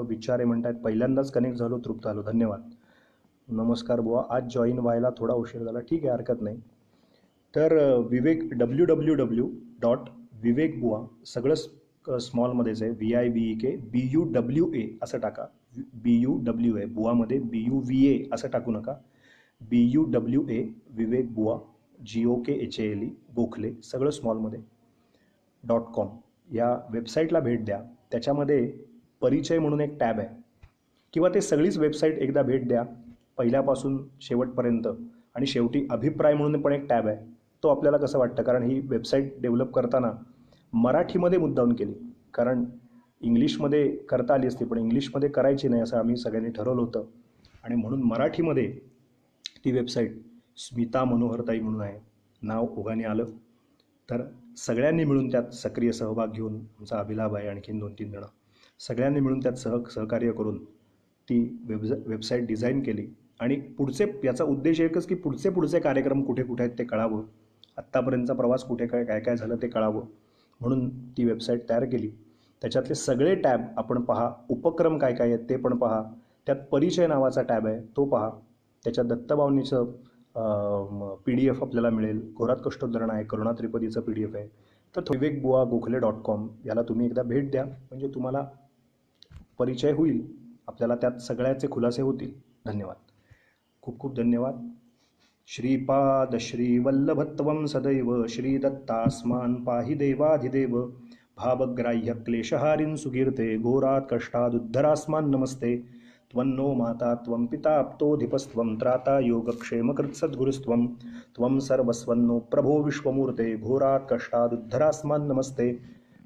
विचारे म्हणतात पहिल्यांदाच कनेक्ट झालो, तृप्त आलो, धन्यवाद. नमस्कार बुवा, आज जॉईन व्हायला थोडा उशीर झाला, ठीक आहे, हरकत नाही. तर विवेक www.vivekbua सगळं स्मॉलमध्येच आहे, VIVEK BUWA असं टाका. BUWA बुवामध्ये BUVA असं टाकू नका. BUWA विवेक बुवा GOKHALE गोखले सगळं स्मॉलमध्ये .com या वेबसाईटला भेट द्या. त्याच्यामध्ये परिचय म्हणून एक टॅब आहे, किंवा ते सगळीच वेबसाईट एकदा भेट द्या पहिल्यापासून शेवटपर्यंत. आणि शेवटी अभिप्राय म्हणून पण एक टॅब आहे. तो आपल्याला कसं वाटतं, कारण ही वेबसाईट डेव्हलप करताना मराठीमध्ये मुद्दाम केली, कारण इंग्लिशमध्ये करता आली असती पण इंग्लिशमध्ये करायची नाही असं आम्ही सगळ्यांनी ठरवलं होतं. आणि म्हणून मराठीमध्ये ती वेबसाईट स्मिता मनोहरताई म्हणून आहे, नाव ओघाने आलं. तर सगळ्यांनी मिळून त्यात सक्रिय सहभाग घेऊन, आमचा अभिलाभ आहे आणखीन 2-3 जण, सगळ्यांनी मिळून त्यात सहकार्य करून ती वेबसाईट डिझाईन केली. आणि याचा उद्देश एकच की पुढचे कार्यक्रम कुठे कुठे आहेत ते कळावं, आत्तापर्यंतचा प्रवास कुठे काय झालं ते कळावं म्हणून ती वेबसाईट तयार केली. त्याच्यातले सगळे टॅब आपण पहा, उपक्रम काय काय आहेत ते पण पहा. त्यात परिचय नावाचा टॅब आहे, तो पहा. त्याच्यात दत्तभावनीचं PDF आपल्याला मिळेल, घोरात कष्टोद्धरण आहे, करुणा त्रिपदीचं PDF आहे. तर विवेकबुवा.gokhale.com याला तुम्ही एकदा भेट द्या, म्हणजे तुम्हाला परिचय होईल, आपल्याला त्यात सगळ्याचे खुलासे होतील. धन्यवाद, खूप खूप धन्यवाद. श्रीपाद श्रीवल्लभत्वं सदैव श्रीदत्तास्मान् पाहि देवाधिदेव. भावग्राह्य क्लेशहारिन् सुकीर्ते घोरात् कष्टादुद्धरास्मान् नमस्ते. त्वन्नो माता त्वं पिता प्तोऽधिपस्त्वं त्राता योगक्षेमकृत्सद्गुरुस्त्वं. त्वं सर्वस्वन्नो प्रभो विश्वमूर्ते घोरात् कष्टादुद्धरास्मान् नमस्ते.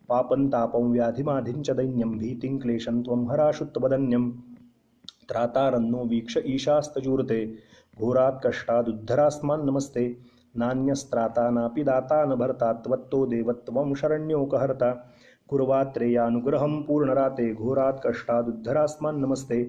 पापन्तापं व्याधिमाधिञ्च दैन्यं भीतिं क्लेशं त्वं हराशुत्वदन्यं. त्रातारन्नो वीक्ष ईशास्तजूर्ते घोरात् कष्टादुद्धरास्मान् नमस्ते. नान्यस्त्राता नापि दाता न भर्ता त्वत्तो देवत्वं शरण्योकहर्ता. कुर्वात्रेयानुग्रहं पूर्णराते घोरात् कष्टादुद्धरास्मान् नमस्ते.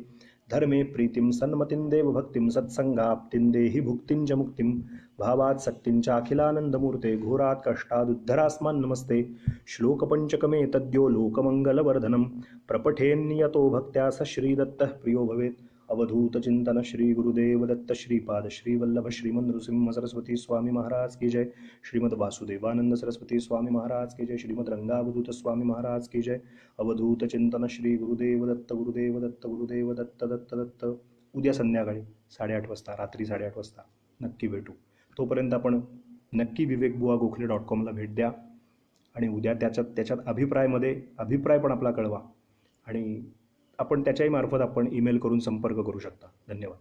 धर्मे प्रीतिं सन्मतिं देवभक्तिं सत्संगाप्तिं देहि भुक्तिं च मुक्तिं. भावात् शक्तिं चाखिलानन्दमूर्ते घोरात् कष्टादुद्धरास्मान् नमस्ते. श्लोकपञ्चकमे तद्यो लोकमङ्गलवर्धनं प्रपठेन्नियतो भक्त्या स श्रीदत्तः प्रियो भवेत्. अवधूतचिंतन श्री गुरुदेव दत्त श्रीपाद श्रीवल्लभ श्रीमद नृसिंह सरस्वती स्वामी महाराज की जय. श्रीमद वासुदेवानंद सरस्वती स्वामी महाराज की जय. श्रीमद रंगावधूत स्वामी महाराज की जय. अवधूत चिंतन श्री गुरुदेव दत्त गुरुदेव दत्त गुरुदेव दत्त दत्त दत्त. उद्या संध्याकाळी 8:30 वाजता, रात्री 8:30 वाजता नक्की भेटू. तोपर्यंत आपण नक्की विवेकबुवा.gokhale.com ला भेट द्या. आणि उद्या त्याच्यात अभिप्राय पण आपला कळवा, आणि आपण त्याच्याही मार्फत आपण ईमेल करून संपर्क करू शकता. धन्यवाद.